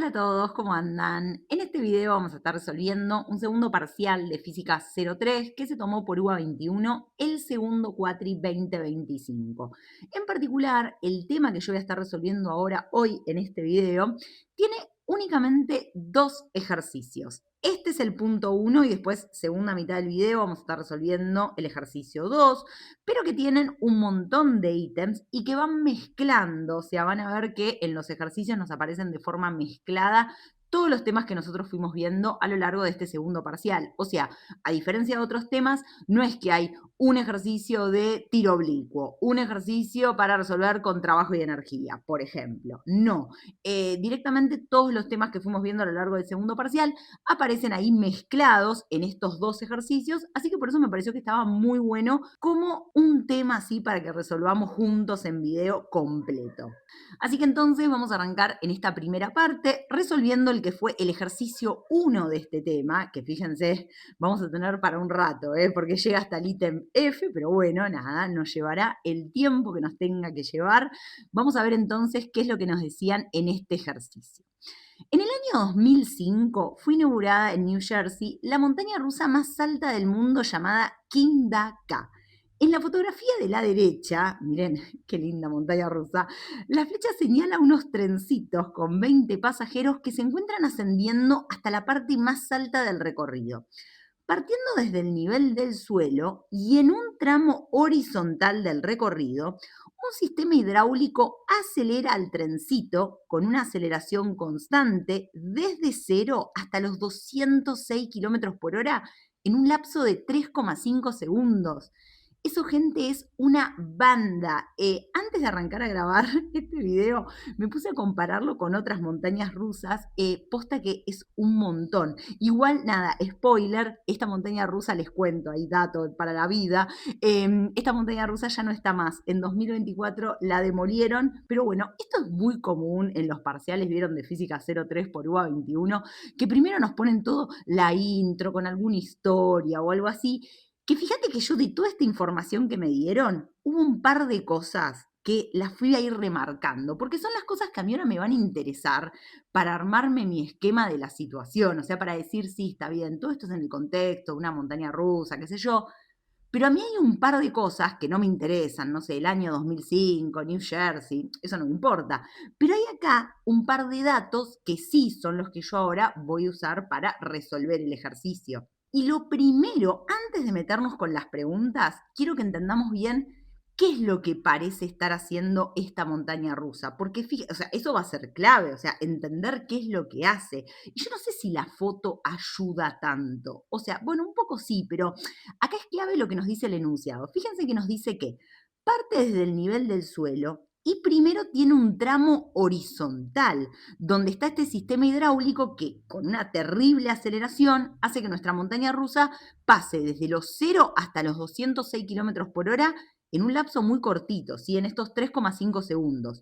Hola a todos, ¿cómo andan? En este video vamos a estar resolviendo un segundo parcial de Física 03 que se tomó por UBA 21 el segundo cuatri 2025. En particular, el tema que yo voy a estar resolviendo ahora, hoy en este video, tiene únicamente dos ejercicios. Este es el punto 1 y después, segunda mitad del video, vamos a estar resolviendo el ejercicio 2, pero que tienen un montón de ítems y que van mezclando, o sea, van a ver que en los ejercicios nos aparecen de forma mezclada todos los temas que nosotros fuimos viendo a lo largo de este segundo parcial. O sea, a diferencia de otros temas, no es que hay un ejercicio de tiro oblicuo, un ejercicio para resolver con trabajo y energía, por ejemplo. No, directamente todos los temas que fuimos viendo a lo largo del segundo parcial aparecen ahí mezclados en estos dos ejercicios, así que por eso me pareció que estaba muy bueno como un tema así para que resolvamos juntos en video completo. Así que entonces vamos a arrancar en esta primera parte resolviendo el que fue el ejercicio 1 de este tema, que fíjense, vamos a tener para un rato, porque llega hasta el ítem F, pero bueno, nada, nos llevará el tiempo que nos tenga que llevar. Vamos a ver entonces qué es lo que nos decían en este ejercicio. En el año 2005 fue inaugurada en New Jersey la montaña rusa más alta del mundo llamada K. En la fotografía de la derecha, miren qué linda montaña rusa, la flecha señala unos trencitos con 20 pasajeros que se encuentran ascendiendo hasta la parte más alta del recorrido. Partiendo desde el nivel del suelo y en un tramo horizontal del recorrido, un sistema hidráulico acelera al trencito con una aceleración constante desde 0 hasta los 206 kilómetros por hora en un lapso de 3,5 segundos. Eso, gente, es una banda. Antes de arrancar a grabar este video, me puse a compararlo con otras montañas rusas. Posta que es un montón. Igual, nada, spoiler, esta montaña rusa, les cuento, hay dato para la vida, esta montaña rusa ya no está más. En 2024 la demolieron, pero bueno, esto es muy común en los parciales, vieron, de Física 03 por UBA 21, que primero nos ponen todo la intro con alguna historia o algo así, que fíjate que yo de toda esta información que me dieron, hubo un par de cosas que las fui a ir remarcando, porque son las cosas que a mí ahora me van a interesar para armarme mi esquema de la situación, o sea, para decir, sí, está bien, todo esto es en el contexto de una montaña rusa, qué sé yo, pero a mí hay un par de cosas que no me interesan, no sé, el año 2005, New Jersey, eso no me importa, pero hay acá un par de datos que sí son los que yo ahora voy a usar para resolver el ejercicio. Y lo primero, antes de meternos con las preguntas, quiero que entendamos bien qué es lo que parece estar haciendo esta montaña rusa, porque fíjate, o sea, eso va a ser clave, o sea, entender qué es lo que hace. Y yo no sé si la foto ayuda tanto, o sea, bueno, un poco sí, pero acá es clave lo que nos dice el enunciado. Fíjense que nos dice que parte desde el nivel del suelo y primero tiene un tramo horizontal, donde está este sistema hidráulico que, con una terrible aceleración, hace que nuestra montaña rusa pase desde los 0 hasta los 206 kilómetros por hora en un lapso muy cortito, ¿sí? En estos 3,5 segundos.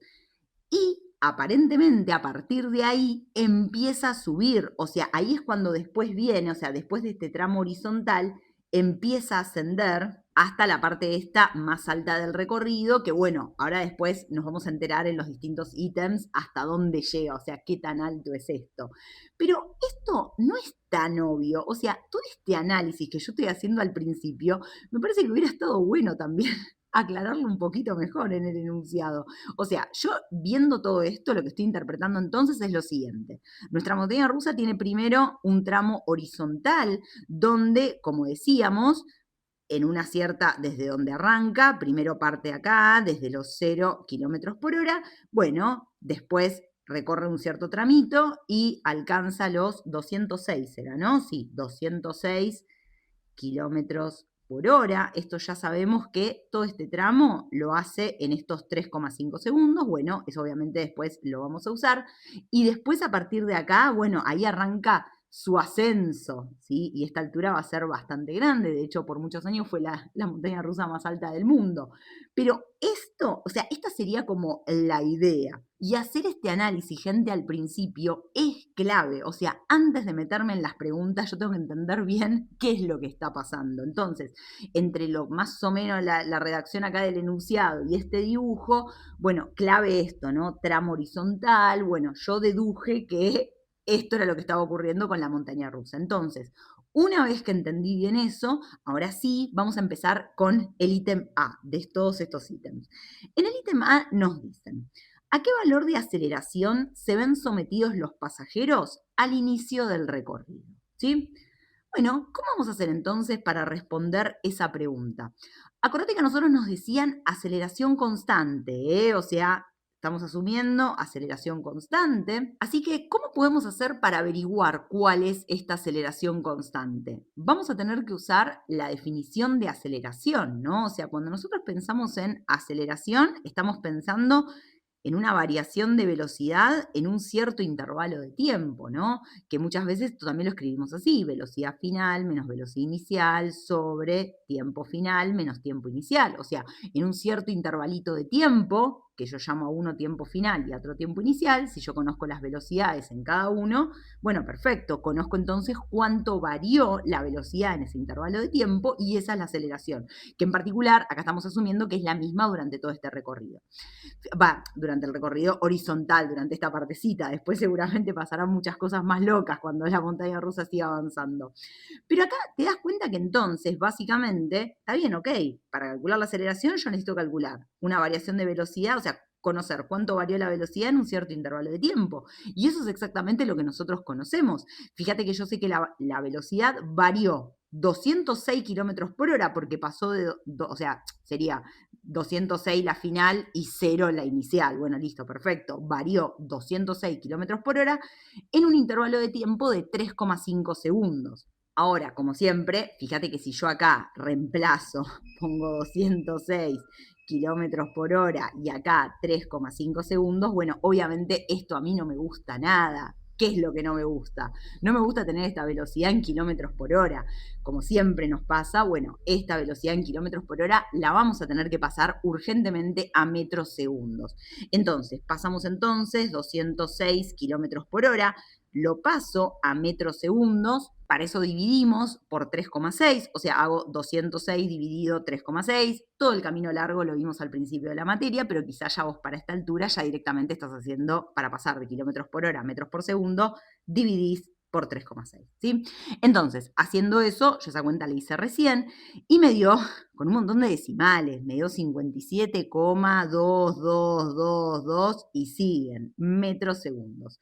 Y aparentemente a partir de ahí empieza a subir, o sea, ahí es cuando después viene, o sea, después de este tramo horizontal, empieza a ascender hasta la parte esta más alta del recorrido, que bueno, ahora después nos vamos a enterar en los distintos ítems hasta dónde llega, o sea, qué tan alto es esto. Pero esto no es tan obvio, o sea, todo este análisis que yo estoy haciendo al principio, me parece que hubiera estado bueno también aclararlo un poquito mejor en el enunciado. O sea, yo viendo todo esto, lo que estoy interpretando entonces es lo siguiente. Nuestra montaña rusa tiene primero un tramo horizontal donde, como decíamos, en una cierta, desde donde arranca, primero parte acá, desde los 0 kilómetros por hora, bueno, después recorre un cierto tramito y alcanza los 206, ¿era, no? Sí, 206 kilómetros por hora. Esto ya sabemos que todo este tramo lo hace en estos 3,5 segundos. Bueno, eso obviamente después lo vamos a usar. Y después a partir de acá, bueno, ahí arranca su ascenso, ¿sí? Y esta altura va a ser bastante grande, de hecho por muchos años fue la montaña rusa más alta del mundo. Pero esto, o sea, esta sería como la idea. Y hacer este análisis, gente, al principio es clave. O sea, antes de meterme en las preguntas, yo tengo que entender bien qué es lo que está pasando. Entonces, entre lo más o menos la redacción acá del enunciado y este dibujo, bueno, clave esto, ¿no? Tramo horizontal, bueno, yo deduje que esto era lo que estaba ocurriendo con la montaña rusa. Entonces, una vez que entendí bien eso, ahora sí, vamos a empezar con el ítem A de todos estos ítems. En el ítem A nos dicen, ¿a qué valor de aceleración se ven sometidos los pasajeros al inicio del recorrido? ¿Sí? Bueno, ¿cómo vamos a hacer entonces para responder esa pregunta? Acordate que a nosotros nos decían aceleración constante, ¿eh? O sea, estamos asumiendo aceleración constante. Así que, ¿cómo podemos hacer para averiguar cuál es esta aceleración constante? Vamos a tener que usar la definición de aceleración, ¿no? O sea, cuando nosotros pensamos en aceleración, estamos pensando en una variación de velocidad en un cierto intervalo de tiempo, ¿no? Que muchas veces también lo escribimos así, velocidad final menos velocidad inicial sobre tiempo final menos tiempo inicial. O sea, en un cierto intervalito de tiempo, que yo llamo a uno tiempo final y a otro tiempo inicial, si yo conozco las velocidades en cada uno, bueno, perfecto, conozco entonces cuánto varió la velocidad en ese intervalo de tiempo y esa es la aceleración, que en particular acá estamos asumiendo que es la misma durante todo este recorrido. Durante el recorrido horizontal, durante esta partecita. Después seguramente pasarán muchas cosas más locas cuando la montaña rusa siga avanzando. Pero acá te das cuenta que entonces, básicamente, está bien, ok, para calcular la aceleración yo necesito calcular una variación de velocidad, o sea, conocer cuánto varió la velocidad en un cierto intervalo de tiempo. Y eso es exactamente lo que nosotros conocemos. Fíjate que yo sé que la velocidad varió 206 kilómetros por hora porque pasó o sea, sería 206 la final y 0 la inicial. Bueno, listo, perfecto. Varió 206 kilómetros por hora en un intervalo de tiempo de 3,5 segundos. Ahora, como siempre, fíjate que si yo acá reemplazo, pongo 206 kilómetros por hora y acá 3,5 segundos, bueno, obviamente esto a mí no me gusta nada. ¿Qué es lo que no me gusta? No me gusta tener esta velocidad en kilómetros por hora. Como siempre nos pasa, bueno, esta velocidad en kilómetros por hora la vamos a tener que pasar urgentemente a metros segundos. Entonces, pasamos entonces 206 kilómetros por hora, lo paso a metros segundos, para eso dividimos por 3,6, o sea, hago 206 dividido 3,6, todo el camino largo lo vimos al principio de la materia, pero quizá ya vos para esta altura ya directamente estás haciendo, para pasar de kilómetros por hora a metros por segundo, dividís por 3,6, ¿sí? Entonces, haciendo eso, yo esa cuenta la hice recién y me dio, con un montón de decimales, me dio 57,2222 y siguen, metros segundos.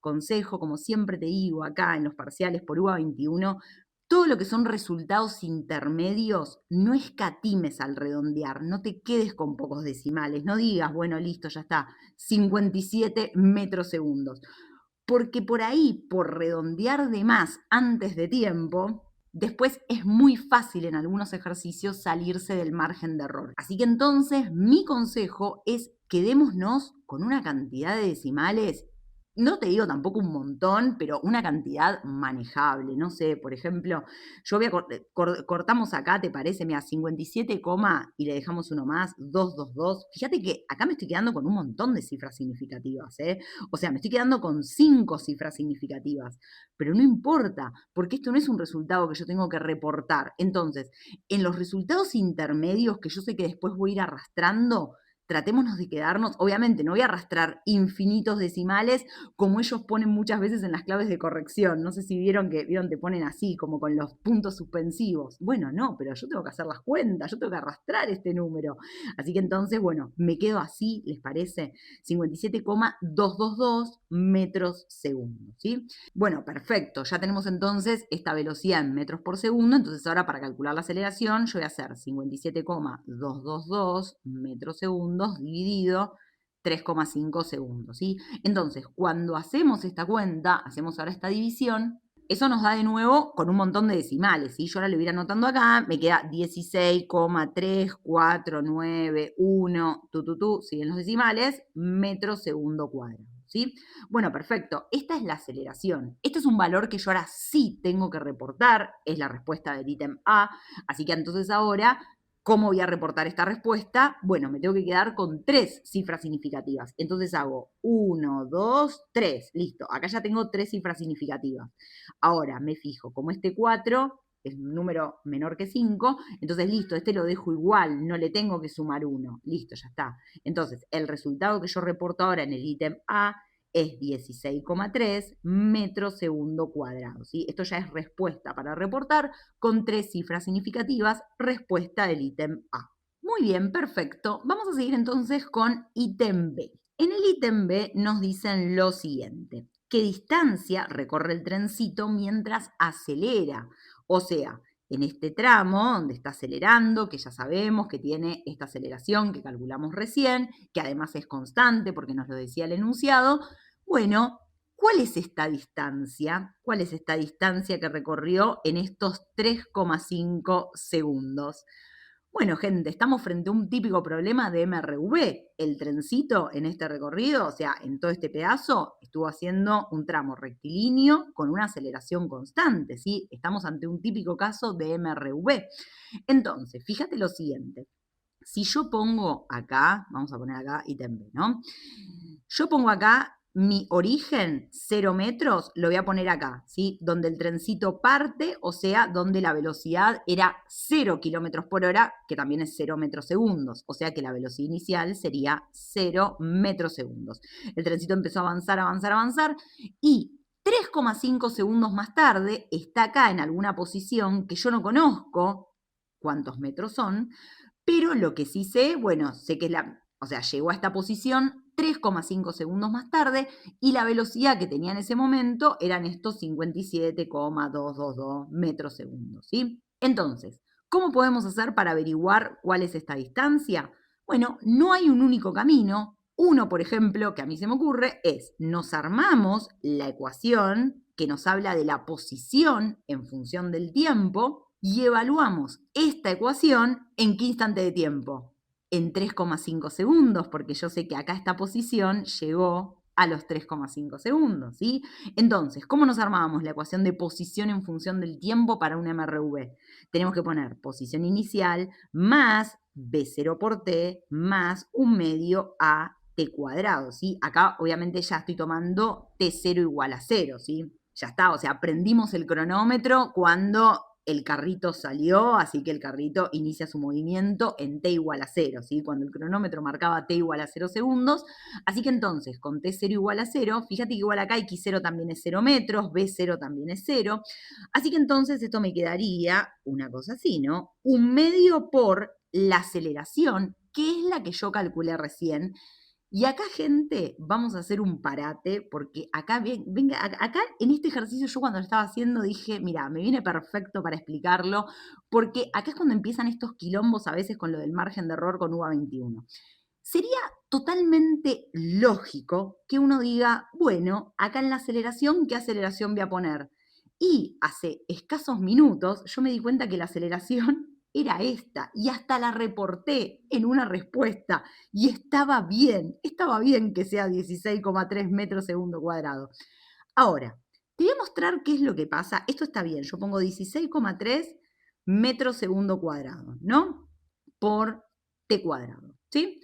Consejo, como siempre te digo acá en los parciales por UBA 21, todo lo que son resultados intermedios, no escatimes al redondear, no te quedes con pocos decimales, no digas, bueno, listo, ya está, 57 metros segundos. Porque por ahí, por redondear de más antes de tiempo, después es muy fácil en algunos ejercicios salirse del margen de error. Así que entonces mi consejo es quedémonos con una cantidad de decimales, no te digo tampoco un montón, pero una cantidad manejable. No sé, por ejemplo, yo voy a cortamos acá, ¿te parece? Mira, 57, y le dejamos uno más, 222. Fíjate que acá me estoy quedando con un montón de cifras significativas, ¿eh? O sea, me estoy quedando con 5 cifras significativas, pero no importa, porque esto no es un resultado que yo tengo que reportar. Entonces, en los resultados intermedios que yo sé que después voy a ir arrastrando, tratémonos de quedarnos, obviamente no voy a arrastrar infinitos decimales como ellos ponen muchas veces en las claves de corrección. No sé si vieron que te ponen así, como con los puntos suspensivos. Bueno, no, pero yo tengo que hacer las cuentas, yo tengo que arrastrar este número. Así que entonces, bueno, me quedo así, ¿les parece? 57,222 metros segundos, ¿sí? Bueno, perfecto, ya tenemos entonces esta velocidad en metros por segundo, entonces ahora para calcular la aceleración yo voy a hacer 57,222 metros segundos dividido 3,5 segundos, ¿sí? Entonces, cuando hacemos esta cuenta, hacemos ahora esta división, eso nos da de nuevo con un montón de decimales, ¿sí? Yo ahora lo voy a ir anotando acá, me queda 16,3491, siguen los decimales, metro segundo cuadrado, ¿sí? Bueno, perfecto. Esta es la aceleración. Este es un valor que yo ahora sí tengo que reportar, es la respuesta del ítem A, así que entonces ahora, ¿cómo voy a reportar esta respuesta? Bueno, me tengo que quedar con 3 cifras significativas. Entonces hago 1, 2, 3. Listo, acá ya tengo 3 cifras significativas. Ahora me fijo, como este 4 es un número menor que 5, entonces listo, este lo dejo igual, no le tengo que sumar 1. Listo, ya está. Entonces, el resultado que yo reporto ahora en el ítem A es 16,3 metros segundo cuadrado, ¿sí? Esto ya es respuesta para reportar con 3 cifras significativas, respuesta del ítem A. Muy bien, perfecto. Vamos a seguir entonces con ítem B. En el ítem B nos dicen lo siguiente: ¿qué distancia recorre el trencito mientras acelera? O sea, en este tramo donde está acelerando, que ya sabemos que tiene esta aceleración que calculamos recién, que además es constante porque nos lo decía el enunciado, bueno, ¿cuál es esta distancia? ¿Cuál es esta distancia que recorrió en estos 3,5 segundos? Bueno, gente, estamos frente a un típico problema de MRV. El trencito en este recorrido, o sea, en todo este pedazo, estuvo haciendo un tramo rectilíneo con una aceleración constante, ¿sí? Estamos ante un típico caso de MRV. Entonces, fíjate lo siguiente. Si yo pongo acá, vamos a poner acá ítem B, ¿no? Yo pongo acá mi origen, 0 metros, lo voy a poner acá, ¿sí? Donde el trencito parte, o sea, donde la velocidad era 0 kilómetros por hora, que también es 0 metros segundos, o sea que la velocidad inicial sería 0 metros segundos. El trencito empezó a avanzar, avanzar, avanzar, y 3,5 segundos más tarde está acá en alguna posición que yo no conozco cuántos metros son, pero lo que sí sé, bueno, sé que o sea, llegó a esta posición 3,5 segundos más tarde y la velocidad que tenía en ese momento eran estos 57,222 metros segundos, ¿sí? Entonces, ¿cómo podemos hacer para averiguar cuál es esta distancia? Bueno, no hay un único camino. Uno, por ejemplo, que a mí se me ocurre, es nos armamos la ecuación que nos habla de la posición en función del tiempo y evaluamos esta ecuación en qué instante de tiempo. En 3,5 segundos, porque yo sé que acá esta posición llegó a los 3,5 segundos, ¿sí? Entonces, ¿cómo nos armábamos la ecuación de posición en función del tiempo para un MRV? Tenemos que poner posición inicial más B0 por T más un medio a T cuadrado, ¿sí? Acá obviamente ya estoy tomando T0 igual a 0, ¿sí? Ya está, o sea, aprendimos el cronómetro cuando el carrito salió, así que el carrito inicia su movimiento en t igual a 0, ¿sí? Cuando el cronómetro marcaba t igual a 0 segundos. Así que entonces, con t0 igual a 0, fíjate que igual acá x0 también es 0 metros, b0 también es 0. Así que entonces esto me quedaría una cosa así, ¿no? Un medio por la aceleración, que es la que yo calculé recién. Y acá, gente, vamos a hacer un parate, porque acá, venga, acá en este ejercicio yo cuando lo estaba haciendo dije, mira, me viene perfecto para explicarlo, porque acá es cuando empiezan estos quilombos a veces con lo del margen de error con UVA 21. Sería totalmente lógico que uno diga, bueno, acá en la aceleración, ¿qué aceleración voy a poner? Y hace escasos minutos yo me di cuenta que la aceleración era esta y hasta la reporté en una respuesta y estaba bien que sea 16,3 metros segundo cuadrado. Ahora, te voy a mostrar qué es lo que pasa. Esto está bien, yo pongo 16,3 metros segundo cuadrado, ¿no? Por t cuadrado, ¿sí?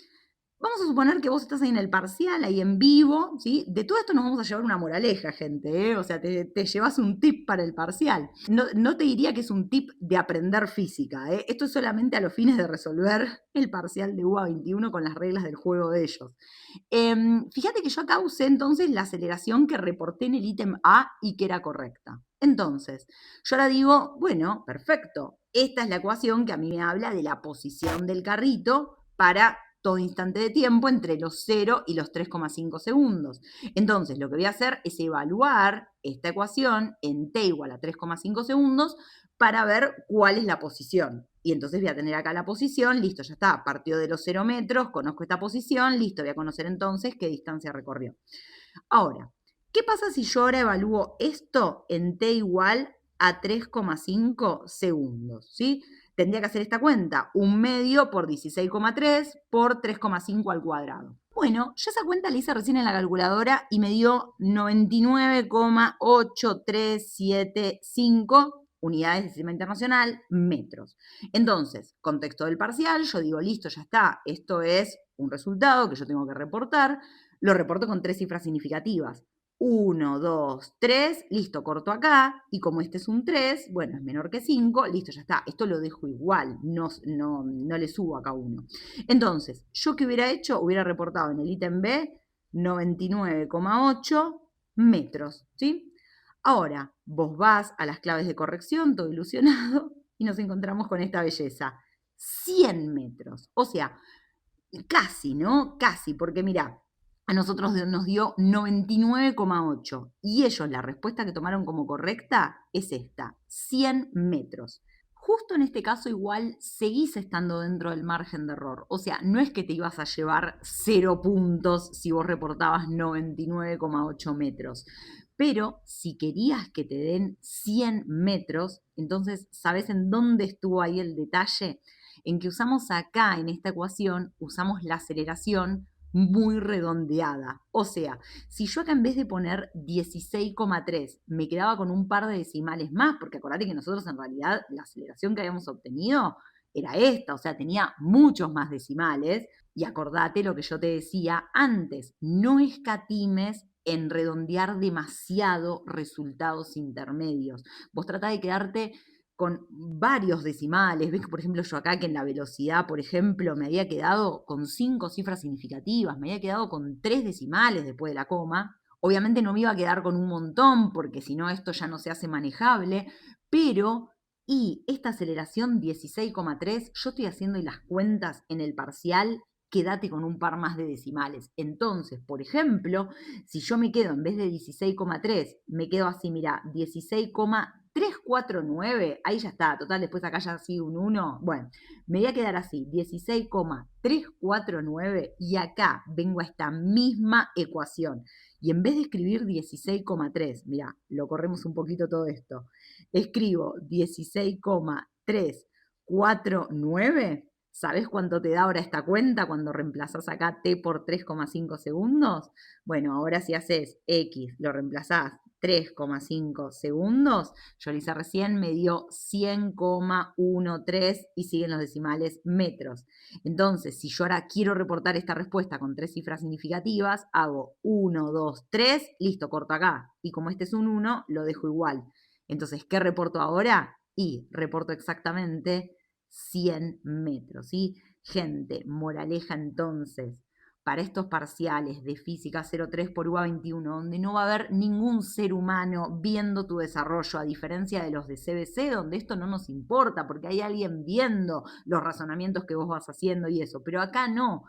Vamos a suponer que vos estás ahí en el parcial, ahí en vivo, ¿sí? De todo esto nos vamos a llevar una moraleja, gente, ¿eh? O sea, te llevas un tip para el parcial. No te diría que es un tip de aprender física, ¿eh? Esto es solamente a los fines de resolver el parcial de UBA 21 con las reglas del juego de ellos. Fíjate que yo acá usé entonces la aceleración que reporté en el ítem A y que era correcta. Entonces, yo ahora digo, bueno, perfecto, esta es la ecuación que a mí me habla de la posición del carrito para todo instante de tiempo entre los 0 y los 3,5 segundos. Entonces, lo que voy a hacer es evaluar esta ecuación en t igual a 3,5 segundos para ver cuál es la posición. Y entonces voy a tener acá la posición, listo, ya está, partió de los 0 metros, conozco esta posición, listo, voy a conocer entonces qué distancia recorrió. Ahora, ¿qué pasa si yo ahora evalúo esto en t igual a 3,5 segundos? ¿Sí? Tendría que hacer esta cuenta, un medio por 16,3 por 3,5 al cuadrado. Bueno, yo esa cuenta la hice recién en la calculadora y me dio 99,8375 unidades de sistema internacional, metros. Entonces, contexto del parcial, yo digo, listo, ya está, esto es un resultado que yo tengo que reportar, lo reporto con 3 cifras significativas. 1, 2, 3, listo, corto acá, y como este es un 3, bueno, es menor que 5, listo, ya está, esto lo dejo igual, no le subo acá 1. Entonces, ¿yo qué hubiera hecho? Hubiera reportado en el ítem B 99,8 metros, ¿sí? Ahora, vos vas a las claves de corrección, todo ilusionado, y nos encontramos con esta belleza. 100 metros. O sea, casi, ¿no? Casi, porque mira, a nosotros nos dio 99,8 y ellos la respuesta que tomaron como correcta es esta, 100 metros. Justo en este caso igual seguís estando dentro del margen de error. O sea, no es que te ibas a llevar 0 puntos si vos reportabas 99,8 metros. Pero si querías que te den 100 metros, entonces, ¿sabés en dónde estuvo ahí el detalle? En que usamos acá, en esta ecuación, usamos la aceleración muy redondeada. O sea, si yo acá en vez de poner 16,3 me quedaba con un par de decimales más, porque acordate que nosotros en realidad la aceleración que habíamos obtenido era esta, o sea, tenía muchos más decimales, y acordate lo que yo te decía antes, no escatimes en redondear demasiado resultados intermedios. Vos tratá de quedarte con varios decimales. Ves que, por ejemplo, yo acá que en la velocidad, por ejemplo, me había quedado con 5 cifras significativas, me había quedado con 3 decimales después de la coma. Obviamente no me iba a quedar con un montón, porque si no esto ya no se hace manejable, pero, y esta aceleración 16,3, yo estoy haciendo las cuentas en el parcial, quédate con un par más de decimales. Entonces, por ejemplo, si yo me quedo en vez de 16,3, me quedo así, mira, 16,349, ahí ya está, total, después acá ya sigue un 1, bueno, me voy a quedar así, 16,349 y acá vengo a esta misma ecuación. Y en vez de escribir 16,3, mira, lo corremos un poquito todo esto, escribo 16,349. ¿Sabés cuánto te da ahora esta cuenta cuando reemplazás acá t por 3,5 segundos? Bueno, ahora si haces x, lo reemplazás 3,5 segundos, yo lo hice recién, me dio 100,13 y siguen los decimales metros. Entonces, si yo ahora quiero reportar esta respuesta con 3 cifras significativas, hago 1, 2, 3, listo, corto acá. Y como este es un 1, lo dejo igual. Entonces, ¿qué reporto ahora? Y reporto exactamente 100 metros, ¿sí? Gente, moraleja entonces, para estos parciales de física 03 por UA 21, donde no va a haber ningún ser humano viendo tu desarrollo, a diferencia de los de CBC, donde esto no nos importa, porque hay alguien viendo los razonamientos que vos vas haciendo y eso, pero acá no.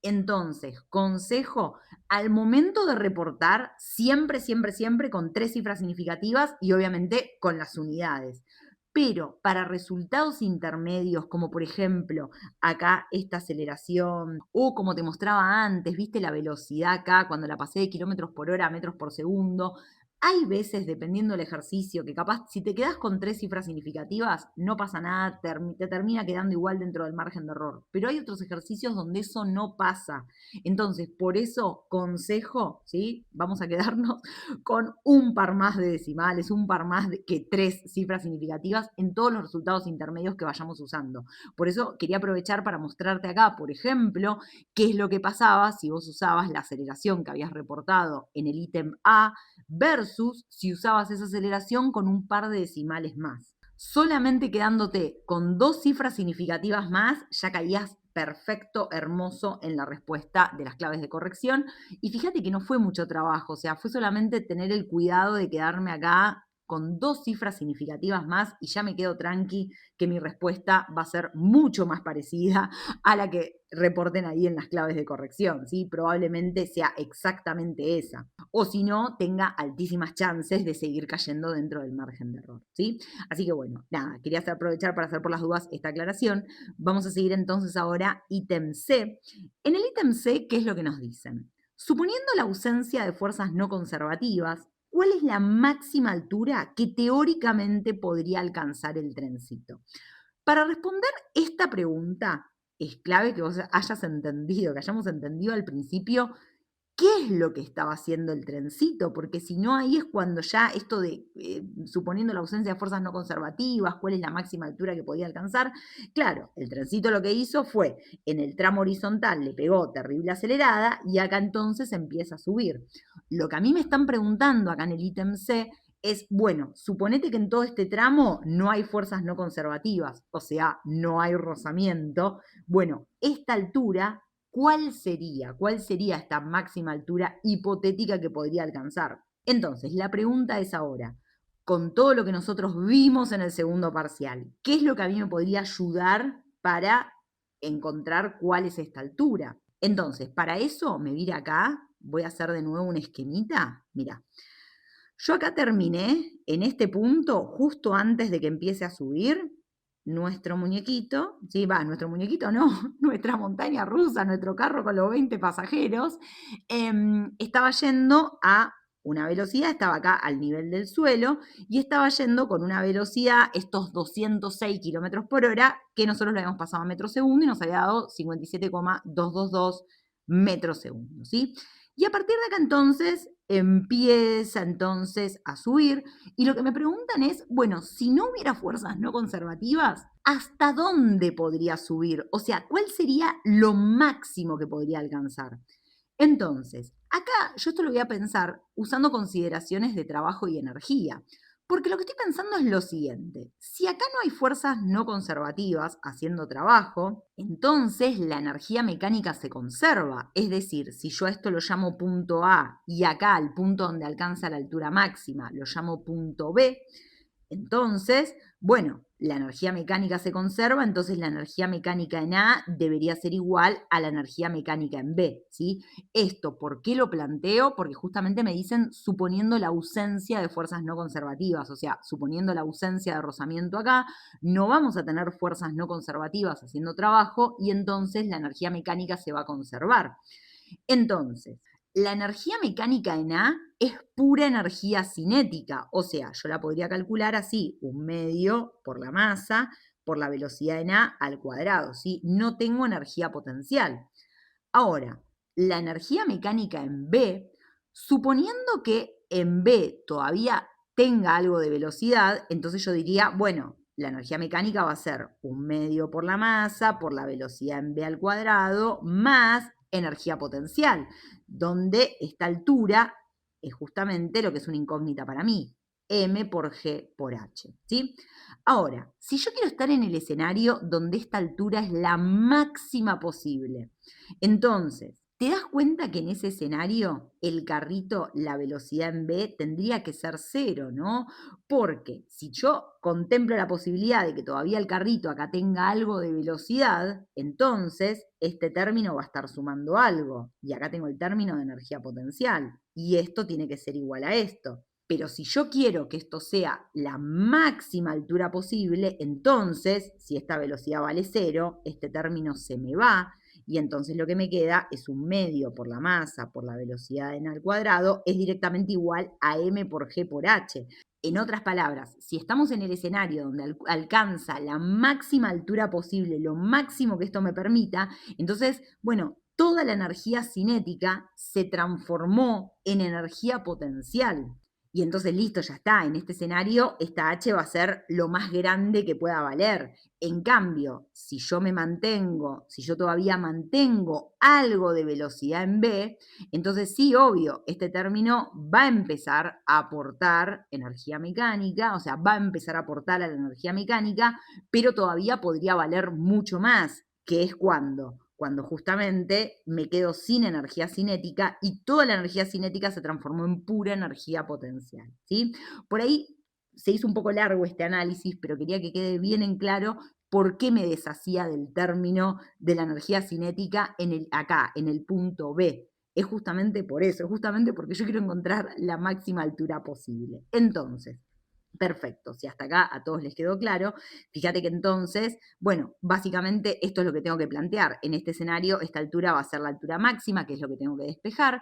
Entonces, consejo, al momento de reportar, siempre, siempre, siempre con 3 cifras significativas y obviamente con las unidades. Pero para resultados intermedios, como por ejemplo acá esta aceleración, o como te mostraba antes, viste la velocidad acá cuando la pasé de kilómetros por hora a metros por segundo, hay veces, dependiendo del ejercicio, que capaz si te quedas con 3 cifras significativas, no pasa nada, te termina quedando igual dentro del margen de error. Pero hay otros ejercicios donde eso no pasa. Entonces, por eso, consejo, ¿sí? Vamos a quedarnos con un par más de decimales, un par más que 3 cifras significativas en todos los resultados intermedios que vayamos usando. Por eso quería aprovechar para mostrarte acá, por ejemplo, qué es lo que pasaba si vos usabas la aceleración que habías reportado en el ítem A versus si usabas esa aceleración con un par de decimales más. Solamente quedándote con 2 cifras significativas más, ya caías perfecto, hermoso en la respuesta de las claves de corrección. Y fíjate que no fue mucho trabajo, o sea, fue solamente tener el cuidado de quedarme acá con 2 cifras significativas más y ya me quedo tranqui que mi respuesta va a ser mucho más parecida a la que reporten ahí en las claves de corrección, ¿sí? Probablemente sea exactamente esa. O si no, tenga altísimas chances de seguir cayendo dentro del margen de error, ¿sí? Así que bueno, nada, quería aprovechar para hacer por las dudas esta aclaración. Vamos a seguir entonces ahora ítem C. En el ítem C, ¿qué es lo que nos dicen? Suponiendo la ausencia de fuerzas no conservativas, ¿cuál es la máxima altura que teóricamente podría alcanzar el trencito? Para responder esta pregunta, es clave que vos hayas entendido, que hayamos entendido al principio qué es lo que estaba haciendo el trencito, porque si no, ahí es cuando ya esto de, suponiendo la ausencia de fuerzas no conservativas, cuál es la máxima altura que podía alcanzar, claro, el trencito lo que hizo fue, en el tramo horizontal le pegó terrible acelerada y acá entonces empieza a subir. Lo que a mí me están preguntando acá en el ítem C es, bueno, suponete que en todo este tramo no hay fuerzas no conservativas, o sea, no hay rozamiento. Bueno, esta altura, ¿cuál sería? ¿Cuál sería esta máxima altura hipotética que podría alcanzar? Entonces, la pregunta es ahora, con todo lo que nosotros vimos en el segundo parcial, ¿qué es lo que a mí me podría ayudar para encontrar cuál es esta altura? Entonces, para eso me voy a ir acá, voy a hacer de nuevo un esquemita. Mira, yo acá terminé en este punto, justo antes de que empiece a subir, nuestro muñequito, sí, va, nuestro muñequito no, nuestra montaña rusa, nuestro carro con los 20 pasajeros, estaba yendo a una velocidad, estaba acá al nivel del suelo y estaba yendo con una velocidad, estos 206 kilómetros por hora, que nosotros lo habíamos pasado a metros segundo y nos había dado 57,222 metros segundo, ¿sí? Y a partir de acá entonces empieza entonces a subir y lo que me preguntan es, bueno, si no hubiera fuerzas no conservativas, ¿hasta dónde podría subir? O sea, ¿cuál sería lo máximo que podría alcanzar? Entonces, acá yo esto lo voy a pensar usando consideraciones de trabajo y energía. Porque lo que estoy pensando es lo siguiente, si acá no hay fuerzas no conservativas haciendo trabajo, entonces la energía mecánica se conserva. Es decir, si yo a esto lo llamo punto A y acá al punto donde alcanza la altura máxima lo llamo punto B, entonces, bueno, la energía mecánica se conserva, entonces la energía mecánica en A debería ser igual a la energía mecánica en B, ¿sí? Esto, ¿por qué lo planteo? Porque justamente me dicen suponiendo la ausencia de fuerzas no conservativas, o sea, suponiendo la ausencia de rozamiento acá, no vamos a tener fuerzas no conservativas haciendo trabajo y entonces la energía mecánica se va a conservar. Entonces, la energía mecánica en A es pura energía cinética, o sea, yo la podría calcular así, 1/2 por la masa por la velocidad en A al cuadrado, ¿sí? No tengo energía potencial. Ahora, la energía mecánica en B, suponiendo que en B todavía tenga algo de velocidad, entonces yo diría, bueno, la energía mecánica va a ser 1/2 por la masa, por la velocidad en B al cuadrado, más energía potencial, donde esta altura es justamente lo que es una incógnita para mí, m por g por h, ¿sí? Ahora, si yo quiero estar en el escenario donde esta altura es la máxima posible, entonces, ¿te das cuenta que en ese escenario el carrito, la velocidad en B tendría que ser 0, ¿no? Porque si yo contemplo la posibilidad de que todavía el carrito acá tenga algo de velocidad, entonces este término va a estar sumando algo. Y acá tengo el término de energía potencial. Y esto tiene que ser igual a esto. Pero si yo quiero que esto sea la máxima altura posible, entonces, si esta velocidad vale 0, este término se me va y entonces lo que me queda es 1/2 por la masa por la velocidad en al cuadrado, es directamente igual a m por g por h. En otras palabras, si estamos en el escenario donde alcanza la máxima altura posible, lo máximo que esto me permita, entonces, bueno, toda la energía cinética se transformó en energía potencial. Y entonces, listo, ya está. En este escenario, esta H va a ser lo más grande que pueda valer. En cambio, si yo me mantengo, si yo todavía mantengo algo de velocidad en B, entonces sí, obvio, este término va a empezar a aportar energía mecánica, o sea, va a empezar a aportar a la energía mecánica, pero todavía podría valer mucho más, que es cuando justamente me quedo sin energía cinética y toda la energía cinética se transformó en pura energía potencial, ¿sí? Por ahí se hizo un poco largo este análisis, pero quería que quede bien en claro por qué me deshacía del término de la energía cinética acá, en el punto B. Es justamente por eso, es justamente porque yo quiero encontrar la máxima altura posible. Entonces, perfecto, si hasta acá a todos les quedó claro, fíjate que entonces, bueno, básicamente esto es lo que tengo que plantear. En este escenario, esta altura va a ser la altura máxima, que es lo que tengo que despejar.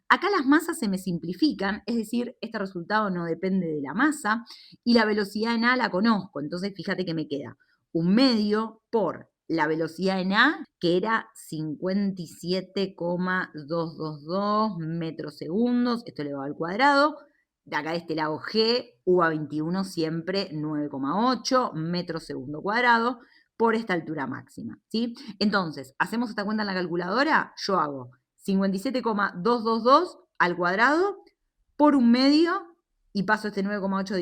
Acá las masas se me simplifican, es decir, este resultado no depende de la masa y la velocidad en A la conozco, entonces fíjate que me queda 1/2 por la velocidad en A, que era 57,222 metros segundos, esto elevado al cuadrado. De acá de este lado G, UA 21 siempre 9,8 metros segundo cuadrado por esta altura máxima, ¿sí? Entonces, hacemos esta cuenta en la calculadora, yo hago 57,222 al cuadrado por un medio y paso este 9,8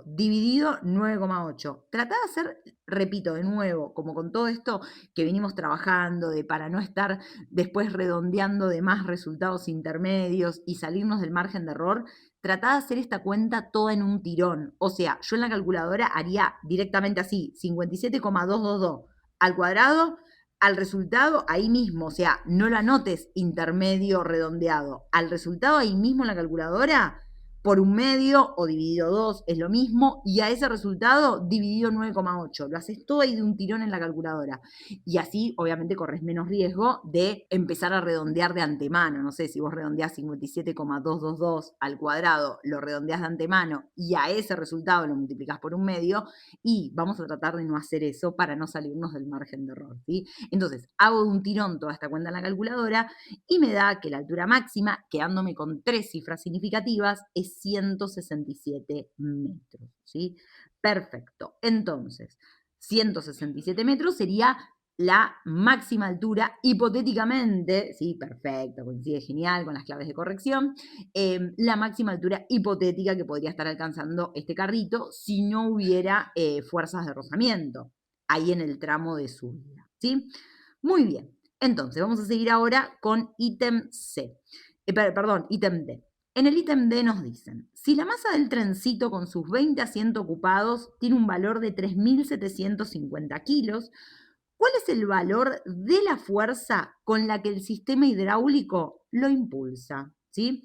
dividido 9,8. Tratá de hacer, repito, de nuevo, como con todo esto que venimos trabajando, para no estar después redondeando de más resultados intermedios y salirnos del margen de error, tratá de hacer esta cuenta toda en un tirón. O sea, yo en la calculadora haría directamente así, 57,222 al cuadrado, al resultado ahí mismo, o sea, no lo anotes intermedio redondeado, al resultado ahí mismo en la calculadora, por un medio o dividido 2 es lo mismo, y a ese resultado dividido 9,8. Lo haces todo ahí de un tirón en la calculadora. Y así, obviamente, corres menos riesgo de empezar a redondear de antemano. No sé, si vos redondeás 57,222 al cuadrado, lo redondeás de antemano y a ese resultado lo multiplicás por un medio, y vamos a tratar de no hacer eso para no salirnos del margen de error, ¿sí? Entonces, hago de un tirón toda esta cuenta en la calculadora y me da que la altura máxima, quedándome con 3 cifras significativas, es 167 metros, ¿sí? Perfecto. Entonces, 167 metros sería la máxima altura, hipotéticamente, sí, perfecto, coincide genial con las claves de corrección, la máxima altura hipotética que podría estar alcanzando este carrito si no hubiera fuerzas de rozamiento ahí en el tramo de subida, ¿sí? Muy bien. Entonces, vamos a seguir ahora con ítem C. Ítem D. En el ítem D nos dicen, si la masa del trencito con sus 20 asientos ocupados tiene un valor de 3.750 kilos, ¿cuál es el valor de la fuerza con la que el sistema hidráulico lo impulsa? ¿Sí?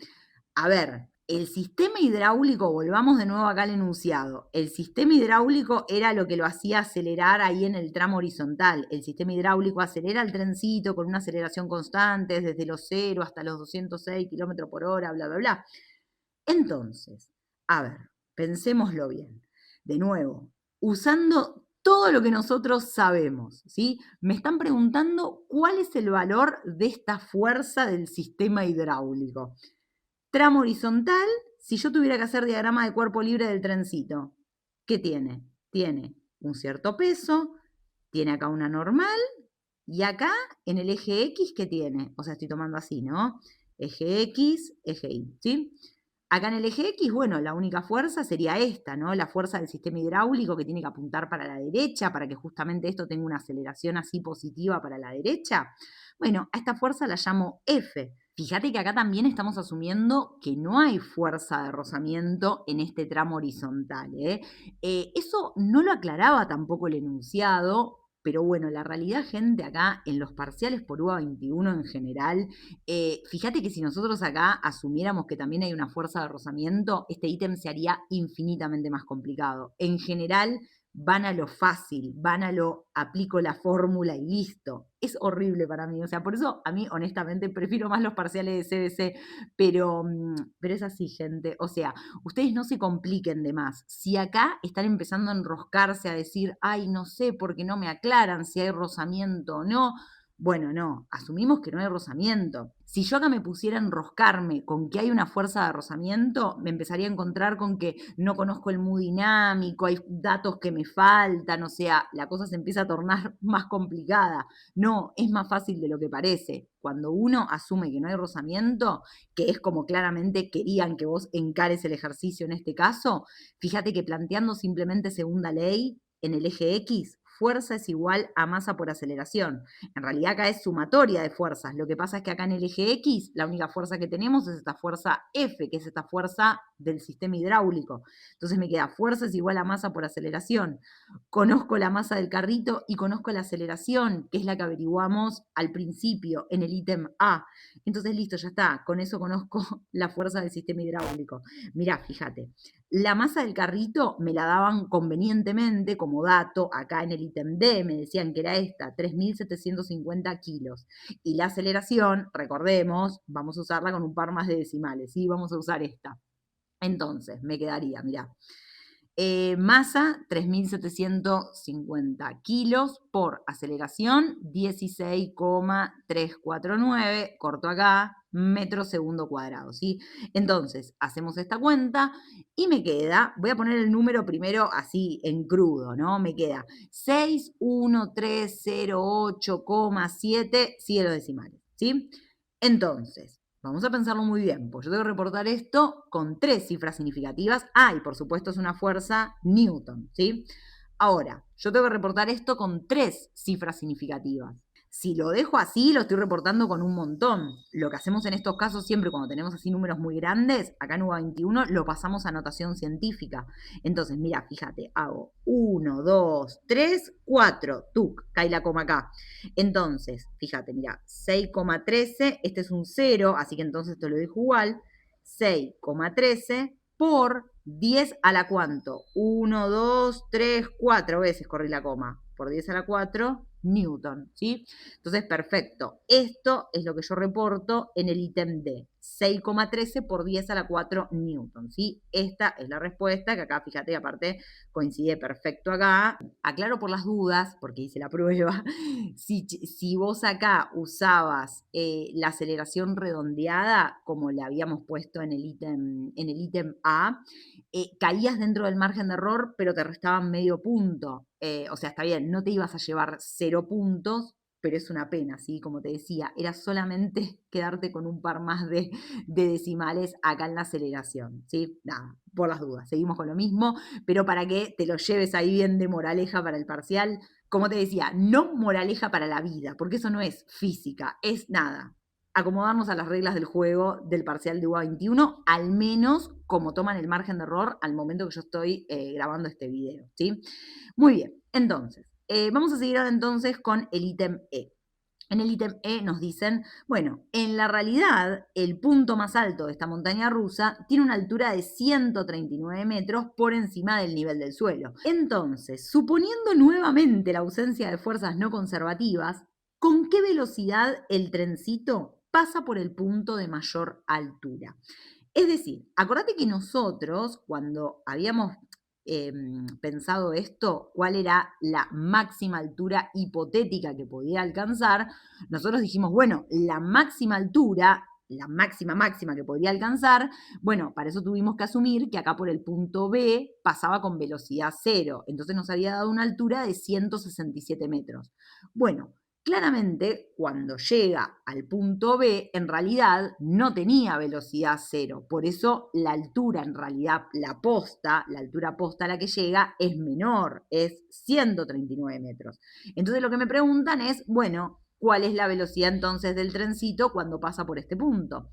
A ver, el sistema hidráulico, volvamos de nuevo acá al enunciado. El sistema hidráulico era lo que lo hacía acelerar ahí en el tramo horizontal. El sistema hidráulico acelera el trencito con una aceleración constante desde los 0 hasta los 206 kilómetros por hora, bla, bla, bla. Entonces, a ver, pensémoslo bien. De nuevo, usando todo lo que nosotros sabemos, ¿sí? Me están preguntando cuál es el valor de esta fuerza del sistema hidráulico. Tramo horizontal, si yo tuviera que hacer diagrama de cuerpo libre del trencito, ¿qué tiene? Tiene un cierto peso, tiene acá una normal, y acá en el eje X, ¿qué tiene? O sea, estoy tomando así, ¿no? Eje X, eje Y, ¿sí? Acá en el eje X, bueno, la única fuerza sería esta, ¿no? La fuerza del sistema hidráulico que tiene que apuntar para la derecha, para que justamente esto tenga una aceleración así positiva para la derecha. Bueno, a esta fuerza la llamo F. Fíjate que acá también estamos asumiendo que no hay fuerza de rozamiento en este tramo horizontal, ¿eh? Eso no lo aclaraba tampoco el enunciado, pero bueno, la realidad, gente, acá en los parciales por UBA 21 en general, fíjate que si nosotros acá asumiéramos que también hay una fuerza de rozamiento, este ítem se haría infinitamente más complicado. En general, van a lo fácil, van a lo aplico la fórmula y listo. Es horrible para mí, o sea, por eso a mí honestamente prefiero más los parciales de CBC, pero es así, gente. O sea, ustedes no se compliquen de más. Si acá están empezando a enroscarse, a decir, ay, no sé, porque no me aclaran si hay rozamiento o no, bueno, no, asumimos que no hay rozamiento. Si yo acá me pusiera a enroscarme con que hay una fuerza de rozamiento, me empezaría a encontrar con que no conozco el mood dinámico, hay datos que me faltan, o sea, la cosa se empieza a tornar más complicada. No, es más fácil de lo que parece. Cuando uno asume que no hay rozamiento, que es como claramente querían que vos encares el ejercicio en este caso, fíjate que planteando simplemente segunda ley, en el eje X, fuerza es igual a masa por aceleración. En realidad acá es sumatoria de fuerzas. Lo que pasa es que acá en el eje X la única fuerza que tenemos es esta fuerza F, que es esta fuerza del sistema hidráulico. Entonces me queda fuerza es igual a masa por aceleración. Conozco la masa del carrito y conozco la aceleración, que es la que averiguamos al principio en el ítem A. Entonces listo, ya está. Con eso conozco la fuerza del sistema hidráulico. Mirá, fíjate. La masa del carrito me la daban convenientemente como dato acá en el ítem D, me decían que era esta, 3.750 kilos. Y la aceleración, recordemos, vamos a usarla con un par más de decimales, ¿sí? Vamos a usar esta. Entonces, me quedaría, mirá, Masa, 3.750 kilos por aceleración, 16,349, corto acá, metro segundo cuadrado, ¿sí? Entonces, hacemos esta cuenta y me queda, voy a poner el número primero así en crudo, ¿no? Me queda 61308,7, sigue los decimales, ¿sí? Entonces, vamos a pensarlo muy bien, pues yo tengo que reportar esto con 3 cifras significativas. Y por supuesto es una fuerza Newton, ¿sí? Ahora, yo tengo que reportar esto con 3 cifras significativas. Si lo dejo así, lo estoy reportando con un montón. Lo que hacemos en estos casos siempre cuando tenemos así números muy grandes, acá en UBA 21, lo pasamos a notación científica. Entonces, mira, fíjate, hago 1, 2, 3, 4, tuc, cae la coma acá. Entonces, fíjate, mira, 6,13, este es un 0, así que entonces te lo dejo igual, 6,13 por 10 a la cuánto, 1, 2, 3, 4 veces corrí la coma, por 10 a la 4, Newton, ¿sí? Entonces, perfecto. Esto es lo que yo reporto en el ítem D. 6,13 por 10 a la 4 Newton, ¿sí? Esta es la respuesta, que acá, fíjate, aparte coincide perfecto acá. Aclaro por las dudas, porque hice la prueba, si vos acá usabas la aceleración redondeada, como la habíamos puesto en el ítem A, caías dentro del margen de error, pero te restaban medio punto. O sea, está bien, no te ibas a llevar 0 puntos, pero es una pena, ¿sí? Como te decía, era solamente quedarte con un par más de decimales acá en la aceleración, ¿sí? Nada, por las dudas, seguimos con lo mismo, pero para que te lo lleves ahí bien de moraleja para el parcial, como te decía, no moraleja para la vida, porque eso no es física, es nada, acomodarnos a las reglas del juego del parcial de UA 21, al menos como toman el margen de error al momento que yo estoy grabando este video, ¿sí? Muy bien, entonces, vamos a seguir ahora entonces con el ítem E. En el ítem E nos dicen, bueno, en la realidad el punto más alto de esta montaña rusa tiene una altura de 139 metros por encima del nivel del suelo. Entonces, suponiendo nuevamente la ausencia de fuerzas no conservativas, ¿con qué velocidad el trencito pasa por el punto de mayor altura? Es decir, acordate que nosotros, cuando habíamos pensado esto, cuál era la máxima altura hipotética que podía alcanzar, nosotros dijimos, bueno, la máxima altura, la máxima que podría alcanzar, bueno, para eso tuvimos que asumir que acá por el punto B pasaba con velocidad cero, entonces nos había dado una altura de 167 metros. Bueno, claramente, cuando llega al punto B, en realidad no tenía velocidad cero. Por eso la altura, en realidad, la altura posta a la que llega es menor, es 139 metros. Entonces lo que me preguntan es, bueno, ¿cuál es la velocidad entonces del trencito cuando pasa por este punto?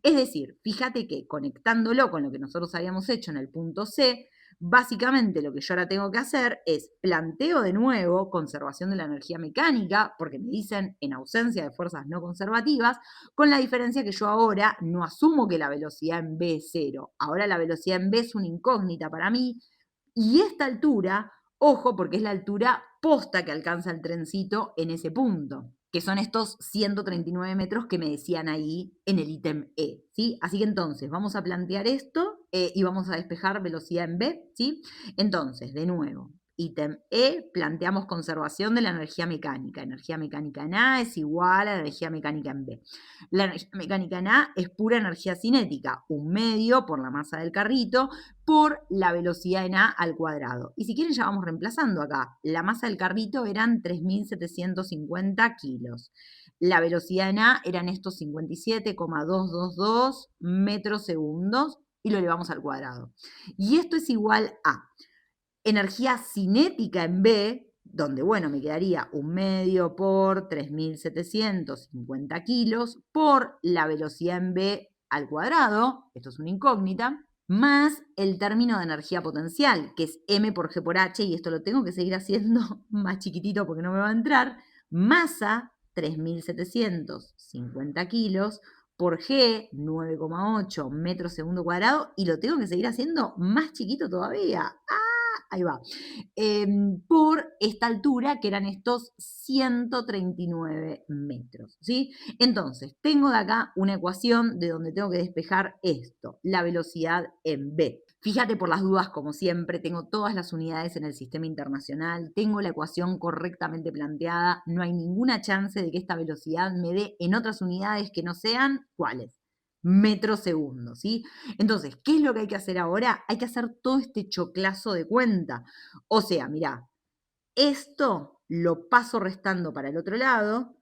Es decir, fíjate que conectándolo con lo que nosotros habíamos hecho en el punto C, básicamente lo que yo ahora tengo que hacer es planteo de nuevo conservación de la energía mecánica, porque me dicen en ausencia de fuerzas no conservativas, con la diferencia que yo ahora no asumo que la velocidad en B es cero. Ahora la velocidad en B es una incógnita para mí, y esta altura, ojo, porque es la altura posta que alcanza el trencito en ese punto, que son estos 139 metros que me decían ahí en el ítem E, ¿sí? Así que entonces vamos a plantear esto y vamos a despejar velocidad en B, ¿sí? Entonces, de nuevo, ítem E, planteamos conservación de la energía mecánica. Energía mecánica en A es igual a la energía mecánica en B. La energía mecánica en A es pura energía cinética, un medio por la masa del carrito por la velocidad en A al cuadrado. Y si quieren ya vamos reemplazando acá. La masa del carrito eran 3.750 kilos. La velocidad en A eran estos 57,222 metros segundos y lo elevamos al cuadrado. Y esto es igual a energía cinética en B, donde, bueno, me quedaría un medio por 3.750 kilos por la velocidad en B al cuadrado, esto es una incógnita, más el término de energía potencial, que es M por G por H, y esto lo tengo que seguir haciendo más chiquitito porque no me va a entrar, masa 3.750 kilos por G, 9,8 metros segundo cuadrado, y lo tengo que seguir haciendo más chiquito todavía. Ahí va. Por esta altura, que eran estos 139 metros, ¿sí? Entonces, tengo de acá una ecuación de donde tengo que despejar esto, la velocidad en B. Fíjate por las dudas, como siempre, tengo todas las unidades en el sistema internacional, tengo la ecuación correctamente planteada, no hay ninguna chance de que esta velocidad me dé en otras unidades que no sean, ¿cuáles? Metros segundo, ¿sí? Entonces, ¿qué es lo que hay que hacer ahora? Hay que hacer todo este choclazo de cuenta. O sea, mirá, esto lo paso restando para el otro lado,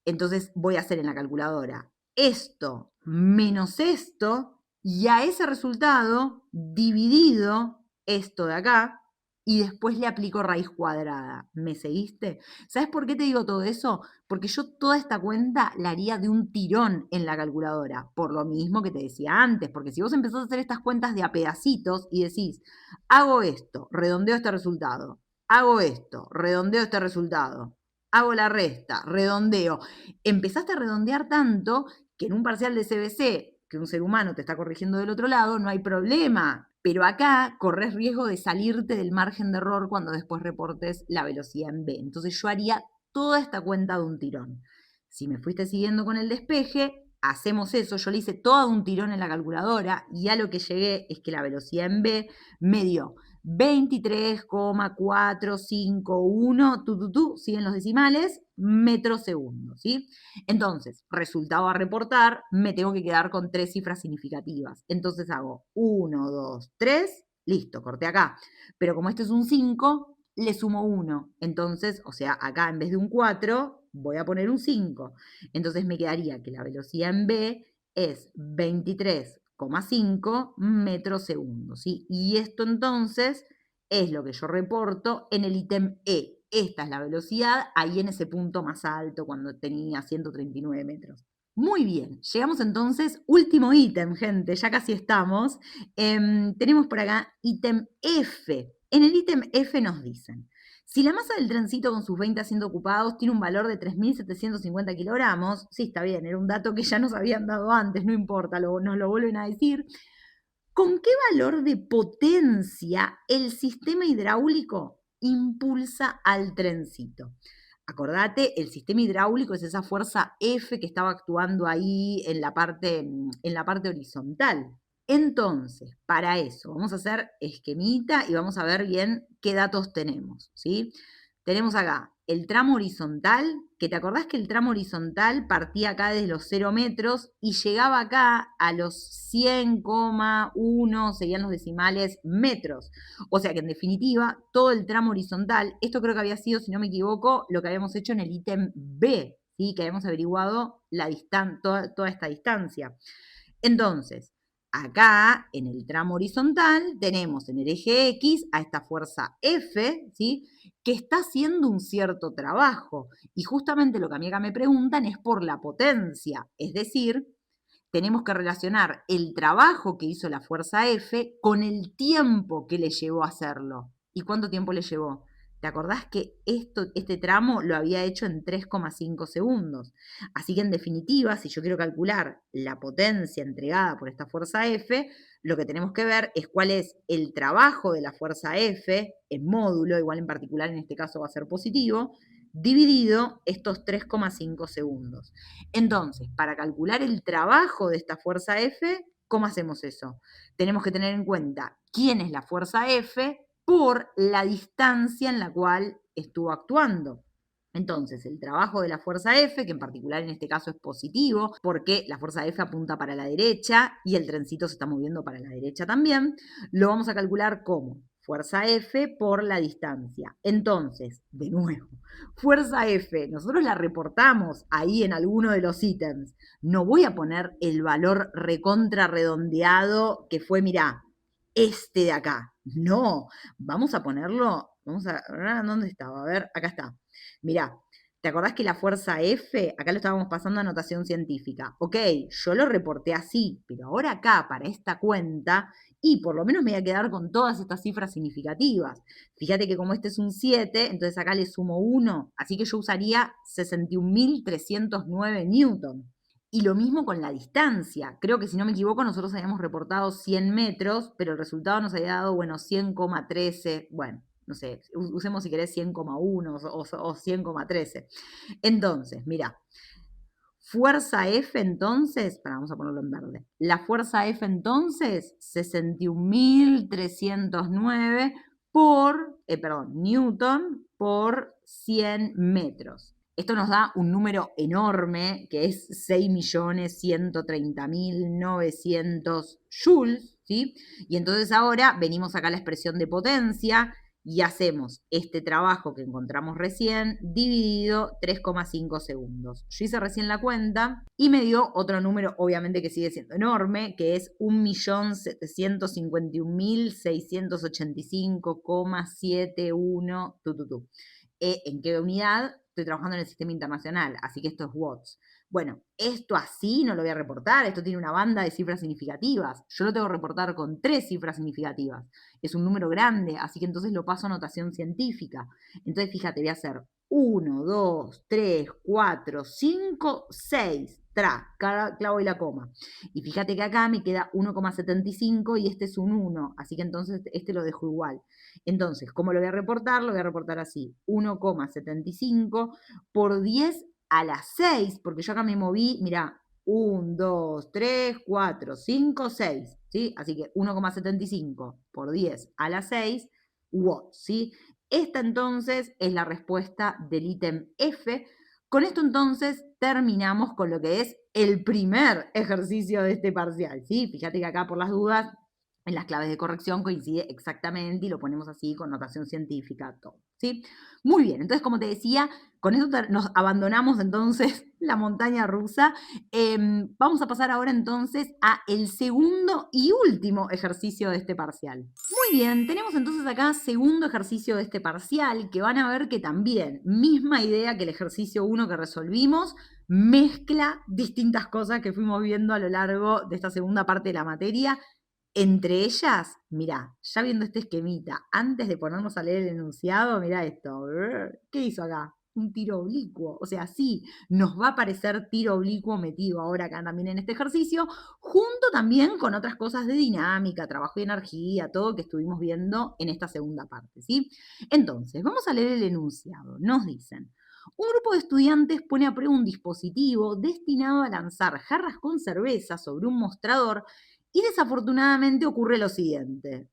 entonces voy a hacer en la calculadora esto menos esto, y a ese resultado dividido esto de acá, y después le aplico raíz cuadrada. ¿Me seguiste? ¿Sabes por qué te digo todo eso? Porque yo toda esta cuenta la haría de un tirón en la calculadora, por lo mismo que te decía antes, porque si vos empezás a hacer estas cuentas de a pedacitos y decís, hago esto, redondeo este resultado, hago esto, redondeo este resultado, hago la resta, redondeo, empezaste a redondear tanto que en un parcial de CBC, que un ser humano te está corrigiendo del otro lado, no hay problema. Pero acá corres riesgo de salirte del margen de error cuando después reportes la velocidad en B. Entonces yo haría toda esta cuenta de un tirón. Si me fuiste siguiendo con el despeje, hacemos eso. Yo le hice todo un tirón en la calculadora y a lo que llegué es que la velocidad en B me dio 23,451, siguen los decimales, metros segundo, ¿sí? Entonces, resultado a reportar, me tengo que quedar con 3 cifras significativas. Entonces hago 1, 2, 3, listo, corté acá. Pero como este es un 5, le sumo 1. Entonces, o sea, acá en vez de un 4, voy a poner un 5. Entonces me quedaría que la velocidad en B es 23,5 metros segundo, ¿sí? Y esto entonces es lo que yo reporto en el ítem E. Esta es la velocidad ahí en ese punto más alto cuando tenía 139 metros. Muy bien, llegamos entonces, último ítem, gente, ya casi estamos. Tenemos por acá ítem F. En el ítem F nos dicen, si la masa del trencito con sus 20 asientos ocupados tiene un valor de 3.750 kilogramos, sí, está bien, era un dato que ya nos habían dado antes, no importa, nos lo vuelven a decir. ¿Con qué valor de potencia el sistema hidráulico impulsa al trencito? Acordate, el sistema hidráulico es esa fuerza F que estaba actuando ahí en la parte horizontal. Entonces, para eso, vamos a hacer esquemita y vamos a ver bien qué datos tenemos, ¿sí? Tenemos acá el tramo horizontal, que te acordás que el tramo horizontal partía acá desde los 0 metros y llegaba acá a los 100,1, serían los decimales, metros. O sea que en definitiva, todo el tramo horizontal, esto creo que había sido, si no me equivoco, lo que habíamos hecho en el ítem B, ¿sí? Que habíamos averiguado toda esta distancia. Entonces, acá en el tramo horizontal tenemos en el eje X a esta fuerza F, ¿sí? Que está haciendo un cierto trabajo. Y justamente lo que a mí acá me preguntan es por la potencia. Es decir, tenemos que relacionar el trabajo que hizo la fuerza F con el tiempo que le llevó a hacerlo. ¿Y cuánto tiempo le llevó? ¿Te acordás que este tramo lo había hecho en 3,5 segundos? Así que en definitiva, si yo quiero calcular la potencia entregada por esta fuerza F, lo que tenemos que ver es cuál es el trabajo de la fuerza F en módulo, igual en particular en este caso va a ser positivo, dividido estos 3,5 segundos. Entonces, para calcular el trabajo de esta fuerza F, ¿cómo hacemos eso? Tenemos que tener en cuenta quién es la fuerza F por la distancia en la cual estuvo actuando. Entonces, el trabajo de la fuerza F, que en particular en este caso es positivo, porque la fuerza F apunta para la derecha y el trencito se está moviendo para la derecha también, lo vamos a calcular como fuerza F por la distancia. Entonces, de nuevo, fuerza F, nosotros la reportamos ahí en alguno de los ítems. No voy a poner el valor recontra redondeado que fue, mirá, este de acá. No, vamos a ponerlo, ¿dónde estaba? A ver, acá está. Mirá, ¿te acordás que la fuerza F, acá lo estábamos pasando a notación científica? Ok, yo lo reporté así, pero ahora acá, para esta cuenta, y por lo menos me voy a quedar con todas estas cifras significativas. Fíjate que como este es un 7, entonces acá le sumo 1, así que yo usaría 61.309 newton. Y lo mismo con la distancia. Creo que si no me equivoco, nosotros habíamos reportado 100 metros, pero el resultado nos había dado, bueno, 100,13, bueno, no sé, usemos si querés 100,1 o 100,13. Entonces, mira, Fuerza F entonces, vamos a ponerlo en verde. La fuerza F entonces, 61.309 Newton por 100 metros. Esto nos da un número enorme, que es 6.130.900 joules, ¿sí? Y entonces ahora venimos acá a la expresión de potencia y hacemos este trabajo que encontramos recién dividido 3,5 segundos. Yo hice recién la cuenta y me dio otro número, obviamente que sigue siendo enorme, que es 1.751.685,71. ¿En qué unidad? Estoy trabajando en el sistema internacional, así que esto es watts. Bueno, esto así no lo voy a reportar, esto tiene una banda de cifras significativas. Yo lo tengo que reportar con 3 cifras significativas. Es un número grande, así que entonces lo paso a notación científica. Entonces, fíjate, voy a hacer 1, 2, 3, 4, 5, 6. Clavo y la coma. Y fíjate que acá me queda 1,75 y este es un 1, así que entonces este lo dejo igual. Entonces, ¿cómo lo voy a reportar? Lo voy a reportar así, 1,75 por 10 a la 6, porque yo acá me moví, mirá, 1, 2, 3, 4, 5, 6, ¿sí? Así que 1,75 por 10 a la 6 watts, ¿sí? Esta entonces es la respuesta del ítem F. Con esto entonces terminamos con lo que es el primer ejercicio de este parcial, ¿sí? Fíjate que acá por las dudas en las claves de corrección coincide exactamente y lo ponemos así con notación científica, todo, ¿sí? Muy bien, entonces como te decía, con eso nos abandonamos entonces la montaña rusa. Vamos a pasar ahora entonces a el segundo y último ejercicio de este parcial. Muy bien, tenemos entonces acá segundo ejercicio de este parcial, que van a ver que también, misma idea que el ejercicio 1 que resolvimos, mezcla distintas cosas que fuimos viendo a lo largo de esta segunda parte de la materia. Entre ellas, mirá, ya viendo este esquemita, antes de ponernos a leer el enunciado, mirá esto. ¿Qué hizo acá? Un tiro oblicuo. O sea, sí, nos va a aparecer tiro oblicuo metido ahora acá también en este ejercicio, junto también con otras cosas de dinámica, trabajo y energía, todo que estuvimos viendo en esta segunda parte, ¿sí? Entonces, vamos a leer el enunciado. Nos dicen: un grupo de estudiantes pone a prueba un dispositivo destinado a lanzar jarras con cerveza sobre un mostrador y desafortunadamente ocurre lo siguiente.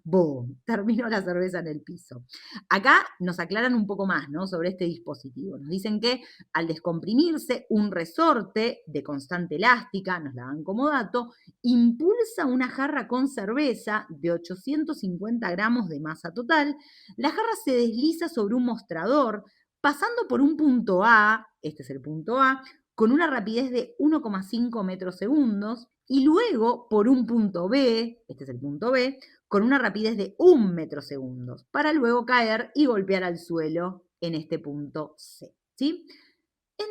¡Boom! Terminó la cerveza en el piso. Acá nos aclaran un poco más, ¿no?, sobre este dispositivo. Nos dicen que al descomprimirse, un resorte de constante elástica, nos la dan como dato, impulsa una jarra con cerveza de 850 gramos de masa total. La jarra se desliza sobre un mostrador, pasando por un punto A, este es el punto A, con una rapidez de 1,5 metros segundos, y luego por un punto B, este es el punto B, con una rapidez de 1 metro segundos, para luego caer y golpear al suelo en este punto C, ¿sí?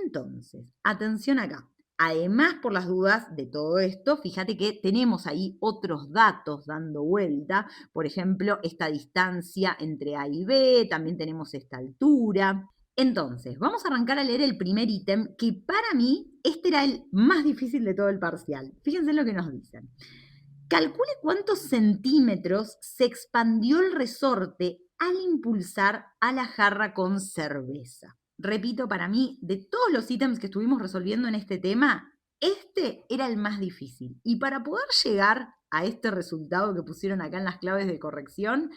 Entonces, atención acá. Además, por las dudas de todo esto, fíjate que tenemos ahí otros datos dando vuelta. Por ejemplo, esta distancia entre A y B, también tenemos esta altura. Entonces, vamos a arrancar a leer el primer ítem, que para mí este era el más difícil de todo el parcial. Fíjense lo que nos dicen. Calcule cuántos centímetros se expandió el resorte al impulsar a la jarra con cerveza. Repito, para mí, de todos los ítems que estuvimos resolviendo en este tema, este era el más difícil. Y para poder llegar a este resultado que pusieron acá en las claves de corrección,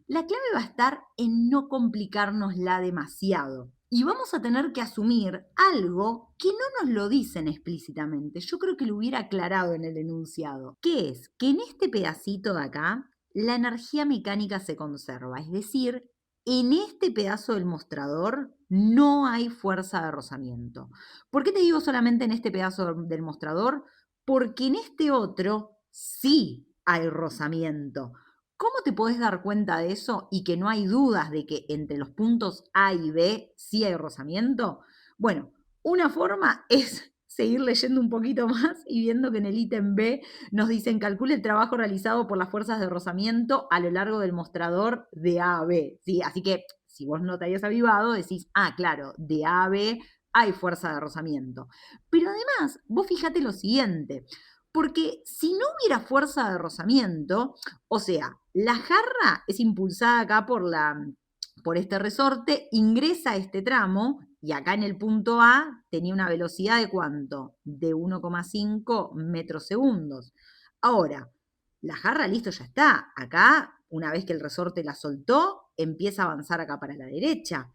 la clave va a estar en no complicárnosla demasiado. Y vamos a tener que asumir algo que no nos lo dicen explícitamente. Yo creo que lo hubiera aclarado en el enunciado. Que es que en este pedacito de acá, la energía mecánica se conserva. Es decir, en este pedazo del mostrador no hay fuerza de rozamiento. ¿Por qué te digo solamente en este pedazo del mostrador? Porque en este otro sí hay rozamiento. ¿Cómo te podés dar cuenta de eso y que no hay dudas de que entre los puntos A y B sí hay rozamiento? Bueno, una forma es seguir leyendo un poquito más y viendo que en el ítem B nos dicen: calcule el trabajo realizado por las fuerzas de rozamiento a lo largo del mostrador de A a B, ¿sí? Así que si vos no te habías avivado, decís: ah, claro, de A a B hay fuerza de rozamiento. Pero además, vos fíjate lo siguiente, porque si no hubiera fuerza de rozamiento, o sea, la jarra es impulsada acá por este resorte, ingresa a este tramo Y acá en el punto A tenía una velocidad de ¿cuánto? De 1,5 metros segundos. Ahora, la jarra, listo, ya está. Acá, una vez que el resorte la soltó, empieza a avanzar acá para la derecha.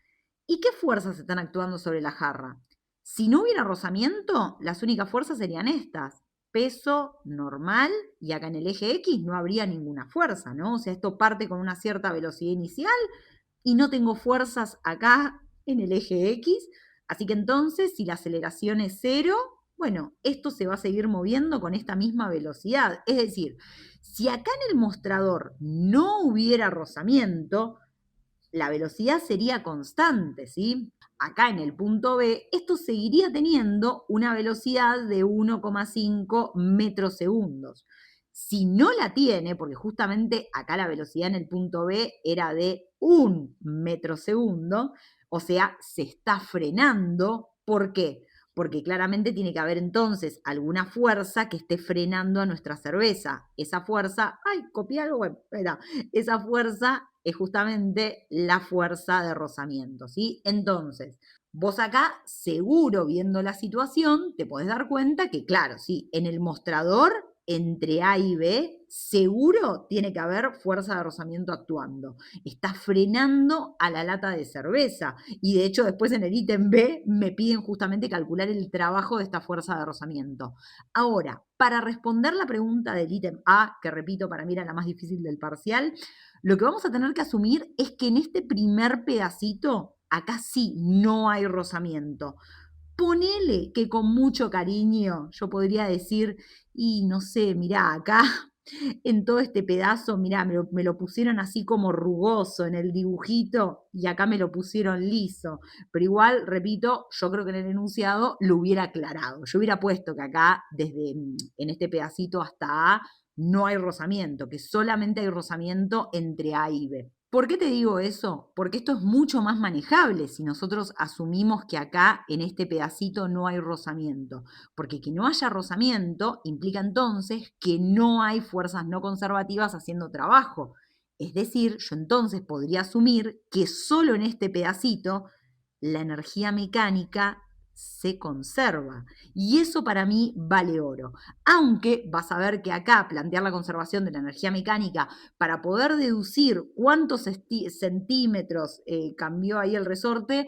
¿Y qué fuerzas están actuando sobre la jarra? Si no hubiera rozamiento, las únicas fuerzas serían estas. Peso normal, y acá en el eje X no habría ninguna fuerza, ¿no? O sea, esto parte con una cierta velocidad inicial y no tengo fuerzas acá en el eje X. Así que entonces, si la aceleración es cero, bueno, esto se va a seguir moviendo con esta misma velocidad. Es decir, si acá en el mostrador no hubiera rozamiento, la velocidad sería constante, ¿sí? Acá en el punto B, esto seguiría teniendo una velocidad de 1,5 metros segundos. Si no la tiene, porque justamente acá la velocidad en el punto B era de 1 metro segundo, o sea, se está frenando. ¿Por qué? Porque claramente tiene que haber entonces alguna fuerza que esté frenando a nuestra cerveza. Esa fuerza, ay, copié algo, bueno, espera, esa fuerza es justamente la fuerza de rozamiento, ¿sí? Entonces, vos acá, seguro viendo la situación, te podés dar cuenta que, claro, sí, en el mostrador, entre A y B, seguro tiene que haber fuerza de rozamiento actuando. Está frenando a la lata de cerveza. Y de hecho, después en el ítem B me piden justamente calcular el trabajo de esta fuerza de rozamiento. Ahora, para responder la pregunta del ítem A, que repito, para mí era la más difícil del parcial, lo que vamos a tener que asumir es que en este primer pedacito, acá sí no hay rozamiento. Ponele que con mucho cariño yo podría decir, y no sé, mirá, acá en todo este pedazo, mirá, me lo pusieron así como rugoso en el dibujito y acá me lo pusieron liso. Pero igual, repito, yo creo que en el enunciado lo hubiera aclarado. Yo hubiera puesto que acá, desde en este pedacito hasta A, no hay rozamiento, que solamente hay rozamiento entre A y B. ¿Por qué te digo eso? Porque esto es mucho más manejable si nosotros asumimos que acá en este pedacito no hay rozamiento. Porque que no haya rozamiento implica entonces que no hay fuerzas no conservativas haciendo trabajo. Es decir, yo entonces podría asumir que solo en este pedacito la energía mecánica se conserva. Y eso para mí vale oro. Aunque vas a ver que acá plantear la conservación de la energía mecánica para poder deducir cuántos centímetros cambió ahí el resorte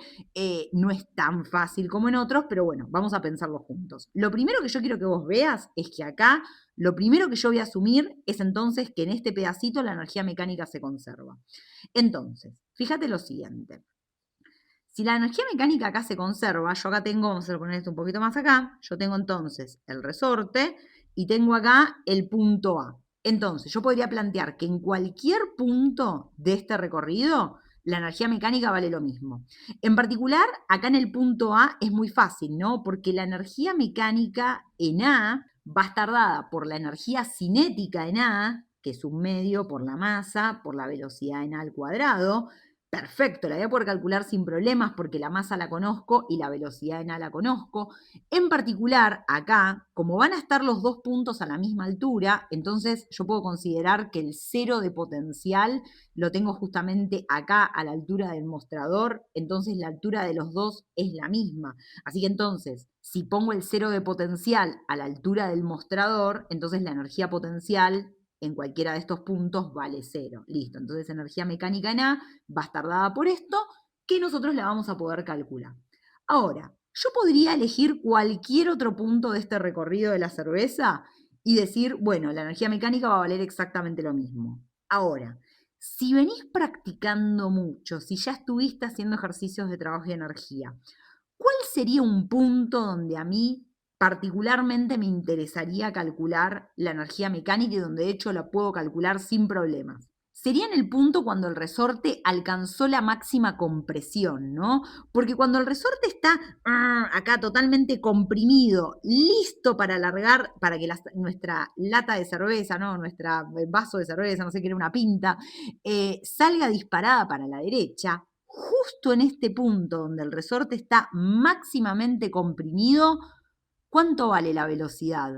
no es tan fácil como en otros, pero bueno, vamos a pensarlo juntos. Lo primero que yo quiero que vos veas es que acá lo primero que yo voy a asumir es entonces que en este pedacito la energía mecánica se conserva. Entonces, fíjate lo siguiente. Si la energía mecánica acá se conserva, yo acá tengo, vamos a poner esto un poquito más acá, yo tengo entonces el resorte y tengo acá el punto A. Entonces, yo podría plantear que en cualquier punto de este recorrido, la energía mecánica vale lo mismo. En particular, acá en el punto A es muy fácil, ¿no? Porque la energía mecánica en A va a estar dada por la energía cinética en A, que es un medio por la masa, por la velocidad en A al cuadrado. Perfecto, la voy a poder calcular sin problemas porque la masa la conozco y la velocidad en A la conozco. En particular, acá, como van a estar los dos puntos a la misma altura, entonces yo puedo considerar que el cero de potencial lo tengo justamente acá a la altura del mostrador, entonces la altura de los dos es la misma. Así que entonces, si pongo el cero de potencial a la altura del mostrador, entonces la energía potencial en cualquiera de estos puntos vale cero. Listo, entonces energía mecánica en A va a estar dada por esto, que nosotros la vamos a poder calcular. Ahora, yo podría elegir cualquier otro punto de este recorrido de la cerveza y decir, bueno, la energía mecánica va a valer exactamente lo mismo. Ahora, si venís practicando mucho, si ya estuviste haciendo ejercicios de trabajo y energía, ¿cuál sería un punto donde a mí particularmente me interesaría calcular la energía mecánica y donde de hecho la puedo calcular sin problemas? Sería en el punto cuando el resorte alcanzó la máxima compresión, ¿no? Porque cuando el resorte está acá totalmente comprimido, listo para alargar, para que nuestra lata de cerveza, ¿no? Nuestra vaso de cerveza, no sé qué era una pinta, salga disparada para la derecha, justo en este punto donde el resorte está máximamente comprimido, ¿cuánto vale la velocidad?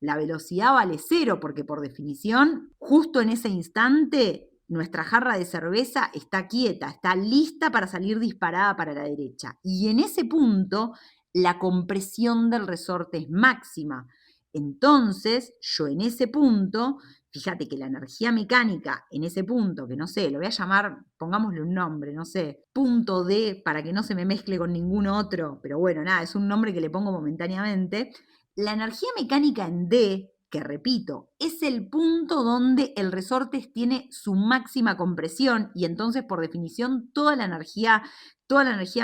La velocidad vale cero porque por definición, justo en ese instante, nuestra jarra de cerveza está quieta, está lista para salir disparada para la derecha. Y en ese punto, la compresión del resorte es máxima. Entonces, yo en ese punto, fíjate que la energía mecánica en ese punto, que no sé, lo voy a llamar, pongámosle un nombre, no sé, punto D, para que no se me mezcle con ningún otro, pero bueno, nada, es un nombre que le pongo momentáneamente. La energía mecánica en D, que repito, es el punto donde el resorte tiene su máxima compresión y entonces por definición toda la energía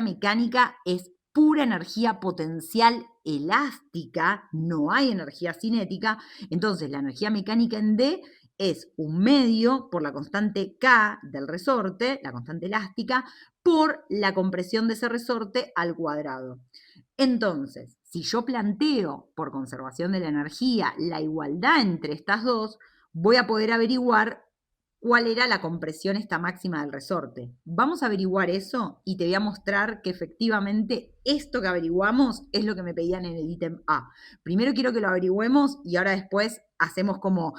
mecánica es pura energía potencial elástica, no hay energía cinética. Entonces la energía mecánica en D es un medio por la constante K del resorte, la constante elástica, por la compresión de ese resorte al cuadrado. Entonces, si yo planteo por conservación de la energía la igualdad entre estas dos, voy a poder averiguar cuál era la compresión esta máxima del resorte. Vamos a averiguar eso y te voy a mostrar que efectivamente esto que averiguamos es lo que me pedían en el ítem A. Primero quiero que lo averigüemos y ahora después hacemos como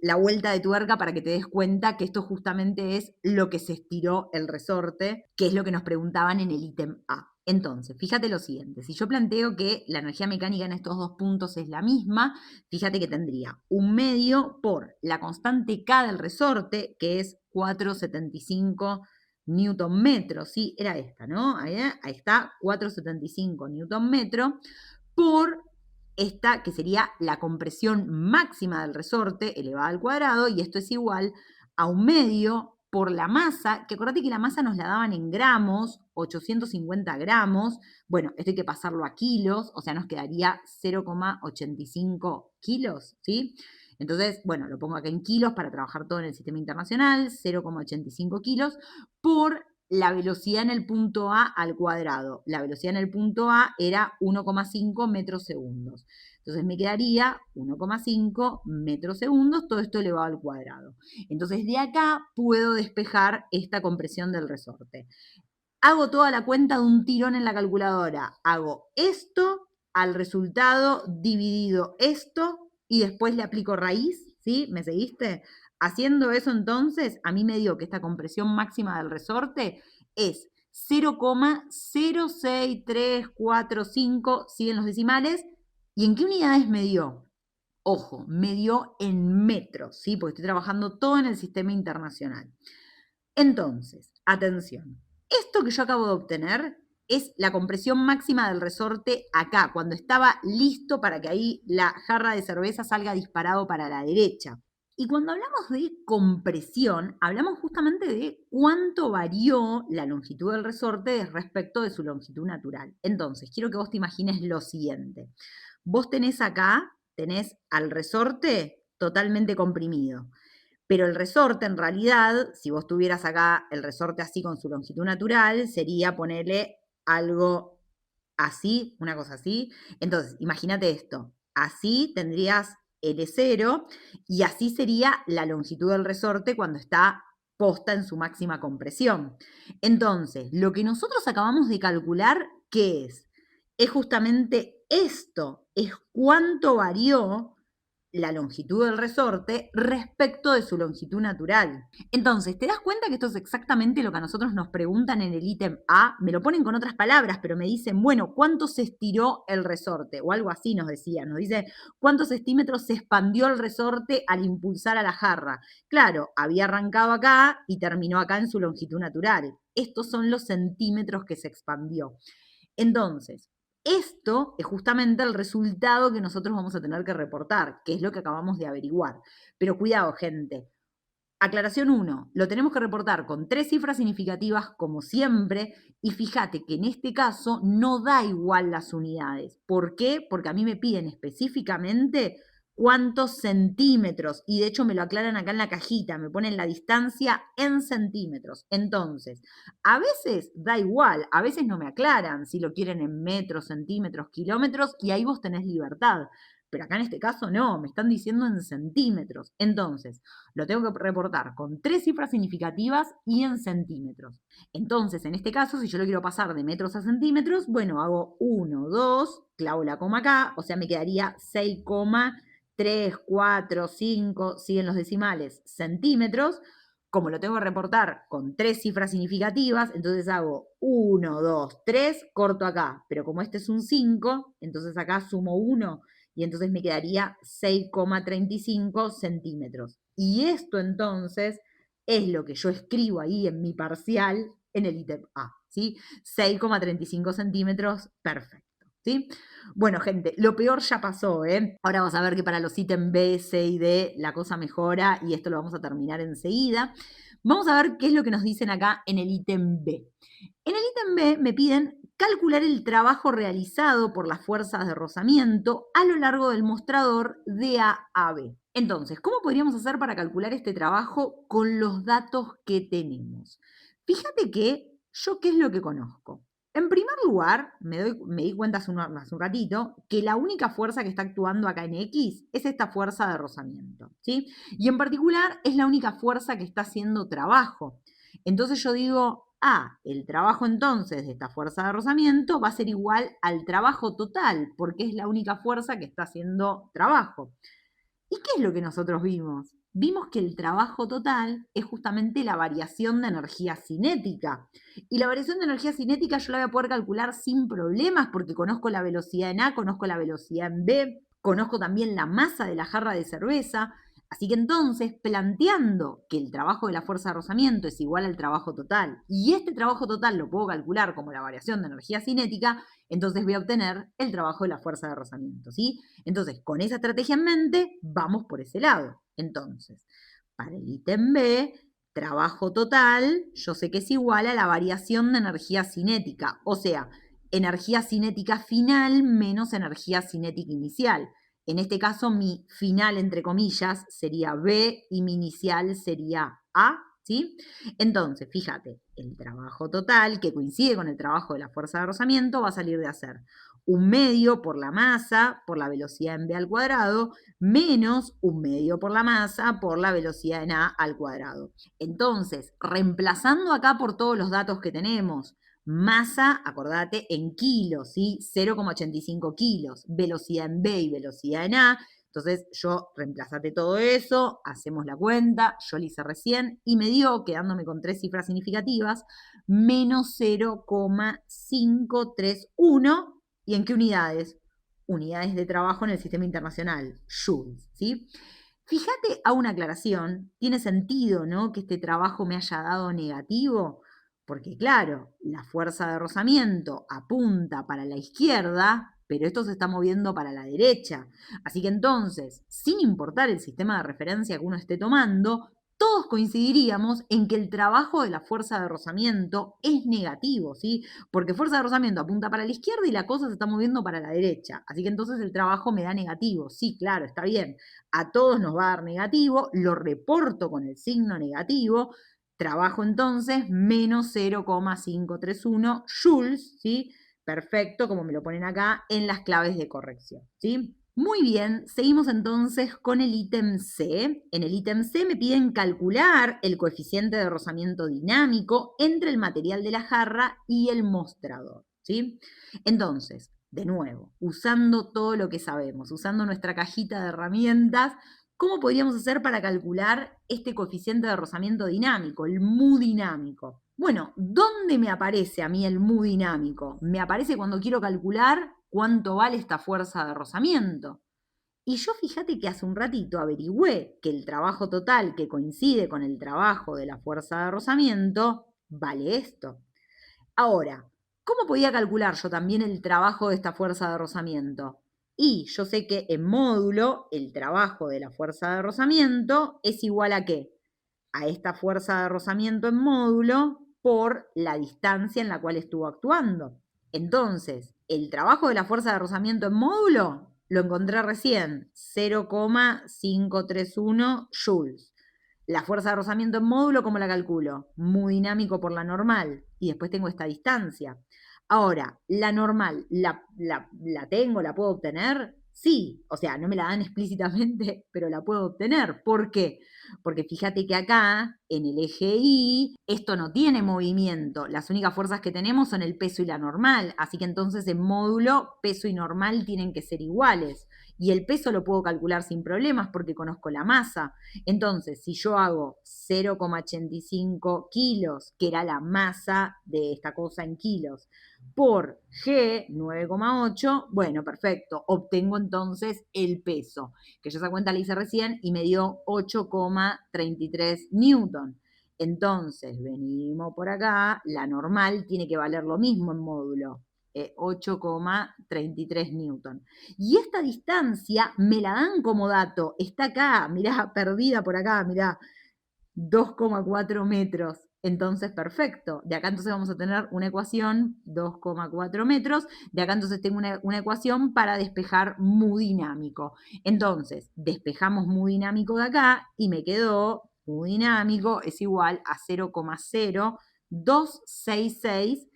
la vuelta de tuerca para que te des cuenta que esto justamente es lo que se estiró el resorte, que es lo que nos preguntaban en el ítem A. Entonces, fíjate lo siguiente, si yo planteo que la energía mecánica en estos dos puntos es la misma, fíjate que tendría un medio por la constante K del resorte, que es 475 newton metro, ¿sí? Era esta, ¿no? Ahí está, 475 newton metro, por esta que sería la compresión máxima del resorte elevada al cuadrado, y esto es igual a un medio por la masa, que acordate que la masa nos la daban en gramos, 850 gramos, bueno, esto hay que pasarlo a kilos, o sea, nos quedaría 0,85 kilos, ¿sí? Entonces, bueno, lo pongo acá en kilos para trabajar todo en el sistema internacional, 0,85 kilos por la velocidad en el punto A al cuadrado. La velocidad en el punto A era 1,5 metros segundos. Entonces me quedaría 1,5 metros segundos, todo esto elevado al cuadrado. Entonces de acá puedo despejar esta compresión del resorte. Hago toda la cuenta de un tirón en la calculadora. Hago esto al resultado dividido esto y después le aplico raíz, ¿sí? ¿Me seguiste? Haciendo eso entonces, a mí me dio que esta compresión máxima del resorte es 0,06345, siguen los decimales. ¿Y en qué unidades me dio? Ojo, me dio en metros, ¿sí? Porque estoy trabajando todo en el sistema internacional. Entonces, atención, esto que yo acabo de obtener es la compresión máxima del resorte acá, cuando estaba listo para que ahí la jarra de cerveza salga disparado para la derecha. Y cuando hablamos de compresión, hablamos justamente de cuánto varió la longitud del resorte respecto de su longitud natural. Entonces, quiero que vos te imagines lo siguiente. Vos tenés acá, tenés al resorte totalmente comprimido. Pero el resorte, en realidad, si vos tuvieras acá el resorte así con su longitud natural, sería ponerle algo así, una cosa así. Entonces, imagínate esto. Así tendrías L0 y así sería la longitud del resorte cuando está posta en su máxima compresión. Entonces, lo que nosotros acabamos de calcular, ¿qué es? Es justamente esto, es cuánto varió la longitud del resorte respecto de su longitud natural. Entonces, ¿te das cuenta que esto es exactamente lo que a nosotros nos preguntan en el ítem A? Me lo ponen con otras palabras, pero me dicen, bueno, ¿cuánto se estiró el resorte? O algo así nos decían, nos dice, ¿cuántos centímetros se expandió el resorte al impulsar a la jarra? Claro, había arrancado acá y terminó acá en su longitud natural. Estos son los centímetros que se expandió. Entonces, esto es justamente el resultado que nosotros vamos a tener que reportar, que es lo que acabamos de averiguar. Pero cuidado, gente. Aclaración 1, lo tenemos que reportar con 3 cifras significativas como siempre y fíjate que en este caso no da igual las unidades. ¿Por qué? Porque a mí me piden específicamente cuántos centímetros y de hecho me lo aclaran acá en la cajita, me ponen la distancia en centímetros. Entonces, a veces da igual, a veces no me aclaran si lo quieren en metros, centímetros, kilómetros y ahí vos tenés libertad. Pero acá en este caso no, me están diciendo en centímetros. Entonces, lo tengo que reportar con 3 cifras significativas y en centímetros. Entonces, en este caso, si yo lo quiero pasar de metros a centímetros, bueno, hago 1, 2, clavo la coma acá, o sea, me quedaría 6,3, 4, 5, siguen los decimales, centímetros, como lo tengo que reportar con 3 cifras significativas, entonces hago 1, 2, 3, corto acá. Pero como este es un 5, entonces acá sumo 1 y entonces me quedaría 6,35 centímetros. Y esto entonces es lo que yo escribo ahí en mi parcial en el ítem A, ¿sí? 6,35 centímetros, perfecto, ¿sí? Bueno, gente, lo peor ya pasó, ¿eh? Ahora vamos a ver que para los ítems B, C y D la cosa mejora y esto lo vamos a terminar enseguida. Vamos a ver qué es lo que nos dicen acá en el ítem B. En el ítem B me piden calcular el trabajo realizado por las fuerzas de rozamiento a lo largo del mostrador de A a B. Entonces, ¿cómo podríamos hacer para calcular este trabajo con los datos que tenemos? Fíjate que yo qué es lo que conozco. En primer lugar, me di cuenta hace un ratito que la única fuerza que está actuando acá en X es esta fuerza de rozamiento, ¿sí? Y en particular es la única fuerza que está haciendo trabajo. Entonces yo digo, el trabajo entonces de esta fuerza de rozamiento va a ser igual al trabajo total, porque es la única fuerza que está haciendo trabajo. ¿Y qué es lo que nosotros vimos? Vimos que el trabajo total es justamente la variación de energía cinética. Y la variación de energía cinética yo la voy a poder calcular sin problemas porque conozco la velocidad en A, conozco la velocidad en B, conozco también la masa de la jarra de cerveza. Así que entonces, planteando que el trabajo de la fuerza de rozamiento es igual al trabajo total, y este trabajo total lo puedo calcular como la variación de energía cinética, entonces voy a obtener el trabajo de la fuerza de rozamiento, ¿sí? Entonces, con esa estrategia en mente, vamos por ese lado. Entonces, para el ítem B, trabajo total, yo sé que es igual a la variación de energía cinética, o sea, energía cinética final menos energía cinética inicial. En este caso, mi final, entre comillas, sería B y mi inicial sería A, ¿sí? Entonces, fíjate, el trabajo total, que coincide con el trabajo de la fuerza de rozamiento, va a salir de hacer 1/2 por la masa, por la velocidad en B al cuadrado, menos 1/2 por la masa, por la velocidad en A al cuadrado. Entonces, reemplazando acá por todos los datos que tenemos, masa, acordate, en kilos, ¿sí? 0,85 kilos. Velocidad en B y velocidad en A. Entonces yo reemplazate todo eso, hacemos la cuenta, yo la hice recién y me dio, quedándome con 3 cifras significativas, menos 0,531. ¿Y en qué unidades? Unidades de trabajo en el sistema internacional, joules, ¿sí? Fíjate a una aclaración, tiene sentido, ¿no? Que este trabajo me haya dado negativo, porque claro, la fuerza de rozamiento apunta para la izquierda, pero esto se está moviendo para la derecha. Así que entonces, sin importar el sistema de referencia que uno esté tomando, todos coincidiríamos en que el trabajo de la fuerza de rozamiento es negativo, ¿sí? Porque fuerza de rozamiento apunta para la izquierda y la cosa se está moviendo para la derecha. Así que entonces el trabajo me da negativo. Sí, claro, está bien. A todos nos va a dar negativo, lo reporto con el signo negativo, trabajo entonces menos 0,531 joules, ¿sí? Perfecto, como me lo ponen acá en las claves de corrección, ¿sí? Muy bien, seguimos entonces con el ítem C. En el ítem C me piden calcular el coeficiente de rozamiento dinámico entre el material de la jarra y el mostrador, ¿sí? Entonces, de nuevo, usando todo lo que sabemos, usando nuestra cajita de herramientas, ¿cómo podríamos hacer para calcular este coeficiente de rozamiento dinámico, el mu dinámico? Bueno, ¿dónde me aparece a mí el mu dinámico? Me aparece cuando quiero calcular cuánto vale esta fuerza de rozamiento. Y yo fíjate que hace un ratito averigüé que el trabajo total que coincide con el trabajo de la fuerza de rozamiento vale esto. Ahora, ¿cómo podía calcular yo también el trabajo de esta fuerza de rozamiento? Y yo sé que en módulo el trabajo de la fuerza de rozamiento es igual a ¿qué? A esta fuerza de rozamiento en módulo por la distancia en la cual estuvo actuando. Entonces, el trabajo de la fuerza de rozamiento en módulo lo encontré recién, 0,531 joules. La fuerza de rozamiento en módulo, ¿cómo la calculo? Mu dinámico por la normal. Y después tengo esta distancia. Ahora, la normal, ¿la tengo? ¿La puedo obtener? Sí. O sea, no me la dan explícitamente, pero la puedo obtener. ¿Por qué? Porque fíjate que acá, en el eje Y, esto no tiene movimiento. Las únicas fuerzas que tenemos son el peso y la normal. Así que entonces en módulo, peso y normal tienen que ser iguales. Y el peso lo puedo calcular sin problemas porque conozco la masa. Entonces, si yo hago 0,85 kilos, que era la masa de esta cosa en kilos, por G, 9,8, bueno, perfecto. Obtengo entonces el peso, que yo esa cuenta la hice recién y me dio 8,33 newton. Entonces, venimos por acá, la normal tiene que valer lo mismo en módulo, 8,33 newton. Y esta distancia me la dan como dato, está acá, mirá, perdida por acá, mirá, 2,4 metros. Entonces, perfecto. De acá entonces vamos a tener una ecuación, 2,4 metros. De acá entonces tengo una ecuación para despejar mu dinámico. Entonces, despejamos mu dinámico de acá y me quedó mu dinámico es igual a 0,0266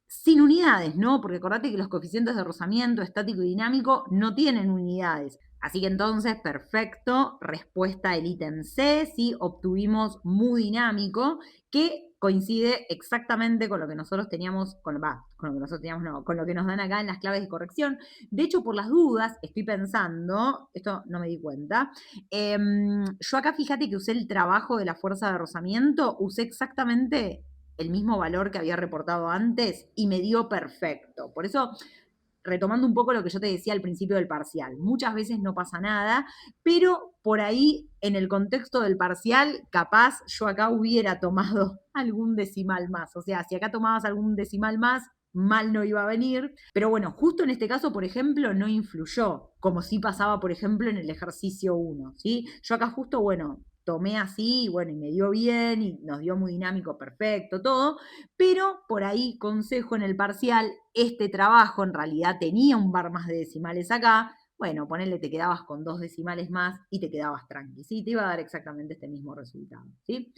sin unidades, ¿no? Porque acordate que los coeficientes de rozamiento estático y dinámico no tienen unidades. Así que entonces, perfecto, respuesta del ítem C, sí, obtuvimos mu dinámico, que coincide exactamente con lo que nosotros teníamos, con lo que nosotros teníamos, no, con lo que nos dan acá en las claves de corrección. De hecho, por las dudas, estoy pensando, esto no me di cuenta, yo acá fíjate que usé el trabajo de la fuerza de rozamiento, usé exactamente el mismo valor que había reportado antes y me dio perfecto. Por eso, retomando un poco lo que yo te decía al principio del parcial, muchas veces no pasa nada, pero por ahí en el contexto del parcial, capaz yo acá hubiera tomado algún decimal más. O sea, si acá tomabas algún decimal más, mal no iba a venir. Pero bueno, justo en este caso, por ejemplo, no influyó, como sí pasaba, por ejemplo, en el ejercicio 1, ¿sí? Yo acá justo, bueno, tomé así, bueno, y me dio bien, y nos dio muy dinámico, perfecto, todo, pero por ahí, consejo en el parcial, este trabajo en realidad tenía un par más de decimales acá, bueno, ponele, te quedabas con 2 decimales más y te quedabas tranqui, ¿sí? Te iba a dar exactamente este mismo resultado, ¿sí?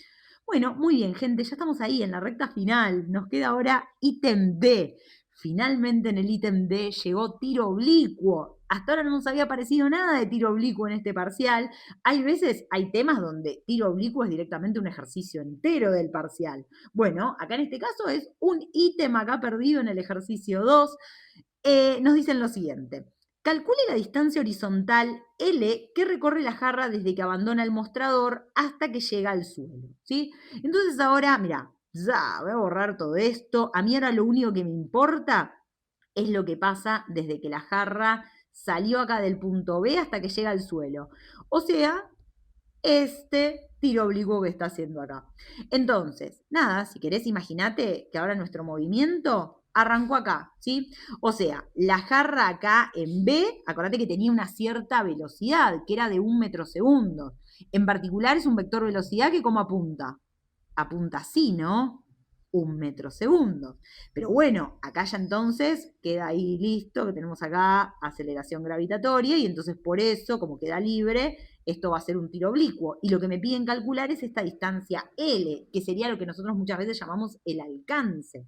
Bueno, muy bien, gente, ya estamos ahí en la recta final, nos queda ahora ítem D. Finalmente en el ítem D llegó tiro oblicuo. Hasta ahora no nos había aparecido nada de tiro oblicuo en este parcial. Hay veces, hay temas donde tiro oblicuo es directamente un ejercicio entero del parcial. Bueno, acá en este caso es un ítem acá perdido en el ejercicio 2. Nos dicen lo siguiente. Calcule la distancia horizontal L que recorre la jarra desde que abandona el mostrador hasta que llega al suelo, ¿sí? Entonces ahora, mira, ya voy a borrar todo esto. A mí ahora lo único que me importa es lo que pasa desde que la jarra salió acá del punto B hasta que llega al suelo. O sea, este tiro oblicuo que está haciendo acá. Entonces, nada, si querés, imagínate que ahora nuestro movimiento arrancó acá, ¿sí? O sea, la jarra acá en B, acordate que tenía una cierta velocidad, que era de 1 metro segundo. En particular es un vector velocidad que como apunta. Apunta así, ¿no? 1 metro segundo. Pero bueno, acá ya entonces queda ahí listo, que tenemos acá aceleración gravitatoria y entonces por eso, como queda libre, esto va a ser un tiro oblicuo. Y lo que me piden calcular es esta distancia L, que sería lo que nosotros muchas veces llamamos el alcance.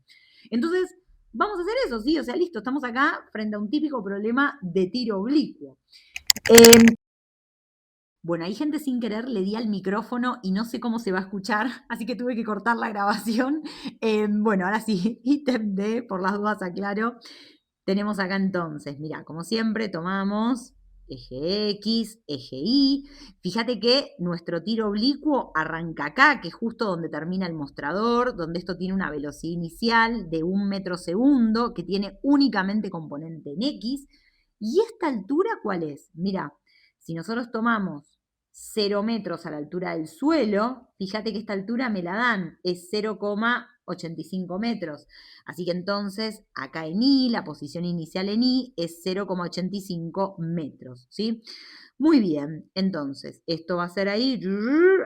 Entonces, vamos a hacer eso, ¿sí? O sea, listo, estamos acá frente a un típico problema de tiro oblicuo. Bueno, hay gente sin querer, le di al micrófono y no sé cómo se va a escuchar, así que tuve que cortar la grabación. Bueno, ahora sí, ítem D, por las dudas aclaro. Tenemos acá entonces, mira, como siempre, tomamos eje X, eje Y. Fíjate que nuestro tiro oblicuo arranca acá, que es justo donde termina el mostrador, donde esto tiene una velocidad inicial de 1 metro segundo, que tiene únicamente componente en X. ¿Y esta altura cuál es? Mira, si nosotros tomamos 0 metros a la altura del suelo, fíjate que esta altura me la dan, es 0,85 metros. Así que entonces, acá en I, la posición inicial en I es 0,85 metros, ¿sí? Muy bien, entonces, esto va a ser ahí,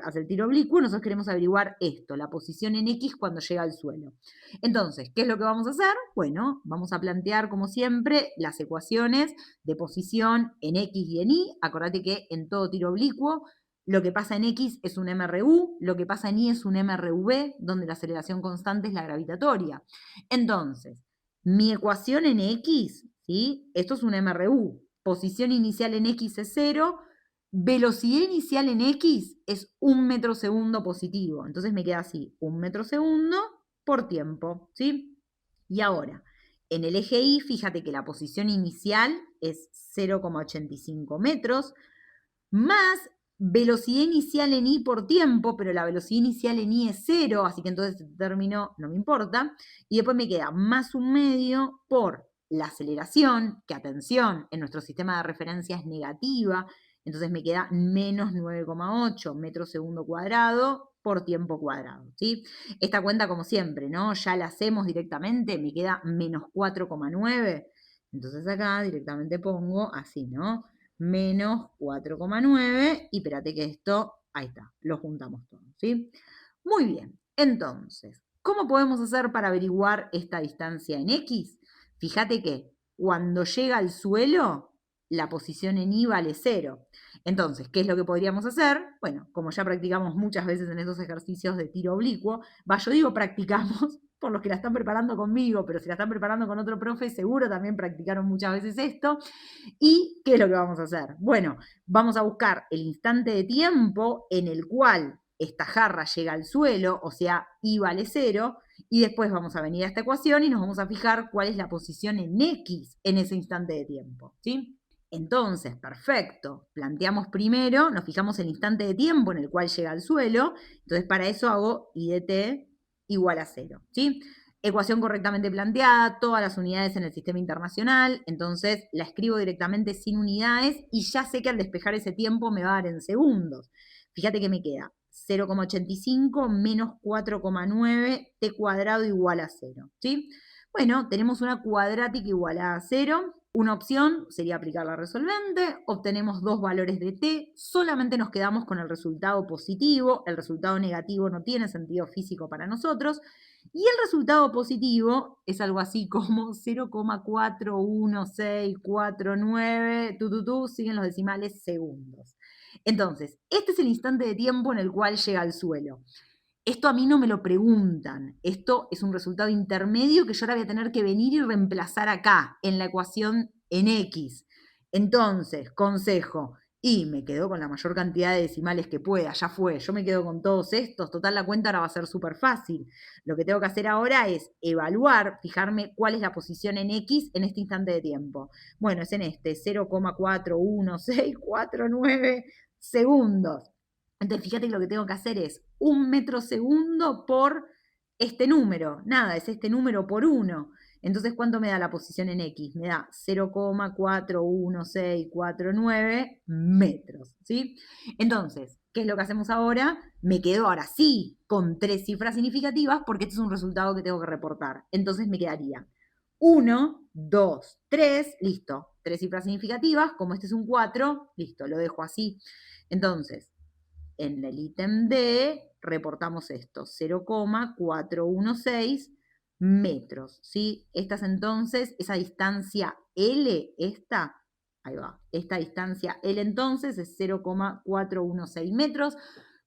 hace el tiro oblicuo, nosotros queremos averiguar esto, la posición en X cuando llega al suelo. Entonces, ¿qué es lo que vamos a hacer? Bueno, vamos a plantear, como siempre, las ecuaciones de posición en X y en Y. Acordate que en todo tiro oblicuo, lo que pasa en X es un MRU, lo que pasa en Y es un MRV, donde la aceleración constante es la gravitatoria. Entonces, mi ecuación en X, ¿sí? Esto es un MRU. Posición inicial en X es 0, velocidad inicial en X es 1 metro segundo positivo. Entonces me queda así, 1 metro segundo por tiempo, ¿sí? Y ahora, en el eje Y, fíjate que la posición inicial es 0,85 metros, más velocidad inicial en I por tiempo, pero la velocidad inicial en I es 0, así que entonces este término no me importa. Y después me queda más 1/2 por la aceleración, que atención, en nuestro sistema de referencia es negativa, entonces me queda menos 9,8 metros segundo cuadrado por tiempo cuadrado, ¿sí? Esta cuenta, como siempre, ¿no? Ya la hacemos directamente, me queda menos 4,9. Entonces acá directamente pongo así, ¿no? Menos 4,9 y espérate que esto, ahí está, lo juntamos todo, ¿sí? Muy bien, entonces, ¿cómo podemos hacer para averiguar esta distancia en X? Fíjate que cuando llega al suelo, la posición en Y vale 0. Entonces, ¿qué es lo que podríamos hacer? Bueno, como ya practicamos muchas veces en estos ejercicios de tiro oblicuo, yo digo practicamos por los que la están preparando conmigo, pero si la están preparando con otro profe, seguro también practicaron muchas veces esto. ¿Y qué es lo que vamos a hacer? Bueno, vamos a buscar el instante de tiempo en el cual esta jarra llega al suelo, o sea, I vale 0, y después vamos a venir a esta ecuación y nos vamos a fijar cuál es la posición en X en ese instante de tiempo, ¿sí? Entonces, perfecto, planteamos primero, nos fijamos el instante de tiempo en el cual llega al suelo, entonces para eso hago I de t igual a 0, ¿sí? Ecuación correctamente planteada, todas las unidades en el sistema internacional, entonces la escribo directamente sin unidades y ya sé que al despejar ese tiempo me va a dar en segundos. Fíjate que me queda 0,85 menos 4,9 t cuadrado igual a 0, ¿sí? Bueno, tenemos una cuadrática igualada a 0. Una opción sería aplicar la resolvente, obtenemos dos valores de t, solamente nos quedamos con el resultado positivo, el resultado negativo no tiene sentido físico para nosotros, y el resultado positivo es algo así como 0,41649, siguen los decimales segundos. Entonces, este es el instante de tiempo en el cual llega al suelo. Esto a mí no me lo preguntan. Esto es un resultado intermedio que yo ahora voy a tener que venir y reemplazar acá, en la ecuación en X. Entonces, consejo, y me quedo con la mayor cantidad de decimales que pueda, ya fue, yo me quedo con todos estos, total la cuenta ahora va a ser súper fácil. Lo que tengo que hacer ahora es evaluar, fijarme cuál es la posición en X en este instante de tiempo. Bueno, es en este, 0,41649 segundos. Entonces, fíjate que lo que tengo que hacer es 1 metro segundo por este número. Nada, es este número por 1. Entonces, ¿cuánto me da la posición en X? Me da 0,41649 metros, ¿sí? Entonces, ¿qué es lo que hacemos ahora? Me quedo ahora sí con 3 cifras significativas porque este es un resultado que tengo que reportar. Entonces me quedaría 1, 2, 3, listo. 3 cifras significativas, como este es un 4, listo, lo dejo así. Entonces, en el ítem D reportamos esto, 0,416 metros, ¿sí? Esta es entonces esa distancia L, ahí va, esta distancia L entonces es 0,416 metros.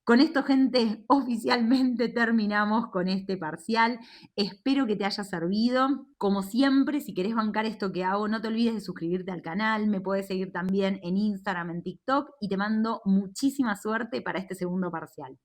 Con esto, gente, oficialmente terminamos con este parcial. Espero que te haya servido. Como siempre, si querés bancar esto que hago, no te olvides de suscribirte al canal. Me puedes seguir también en Instagram, en TikTok y te mando muchísima suerte para este segundo parcial.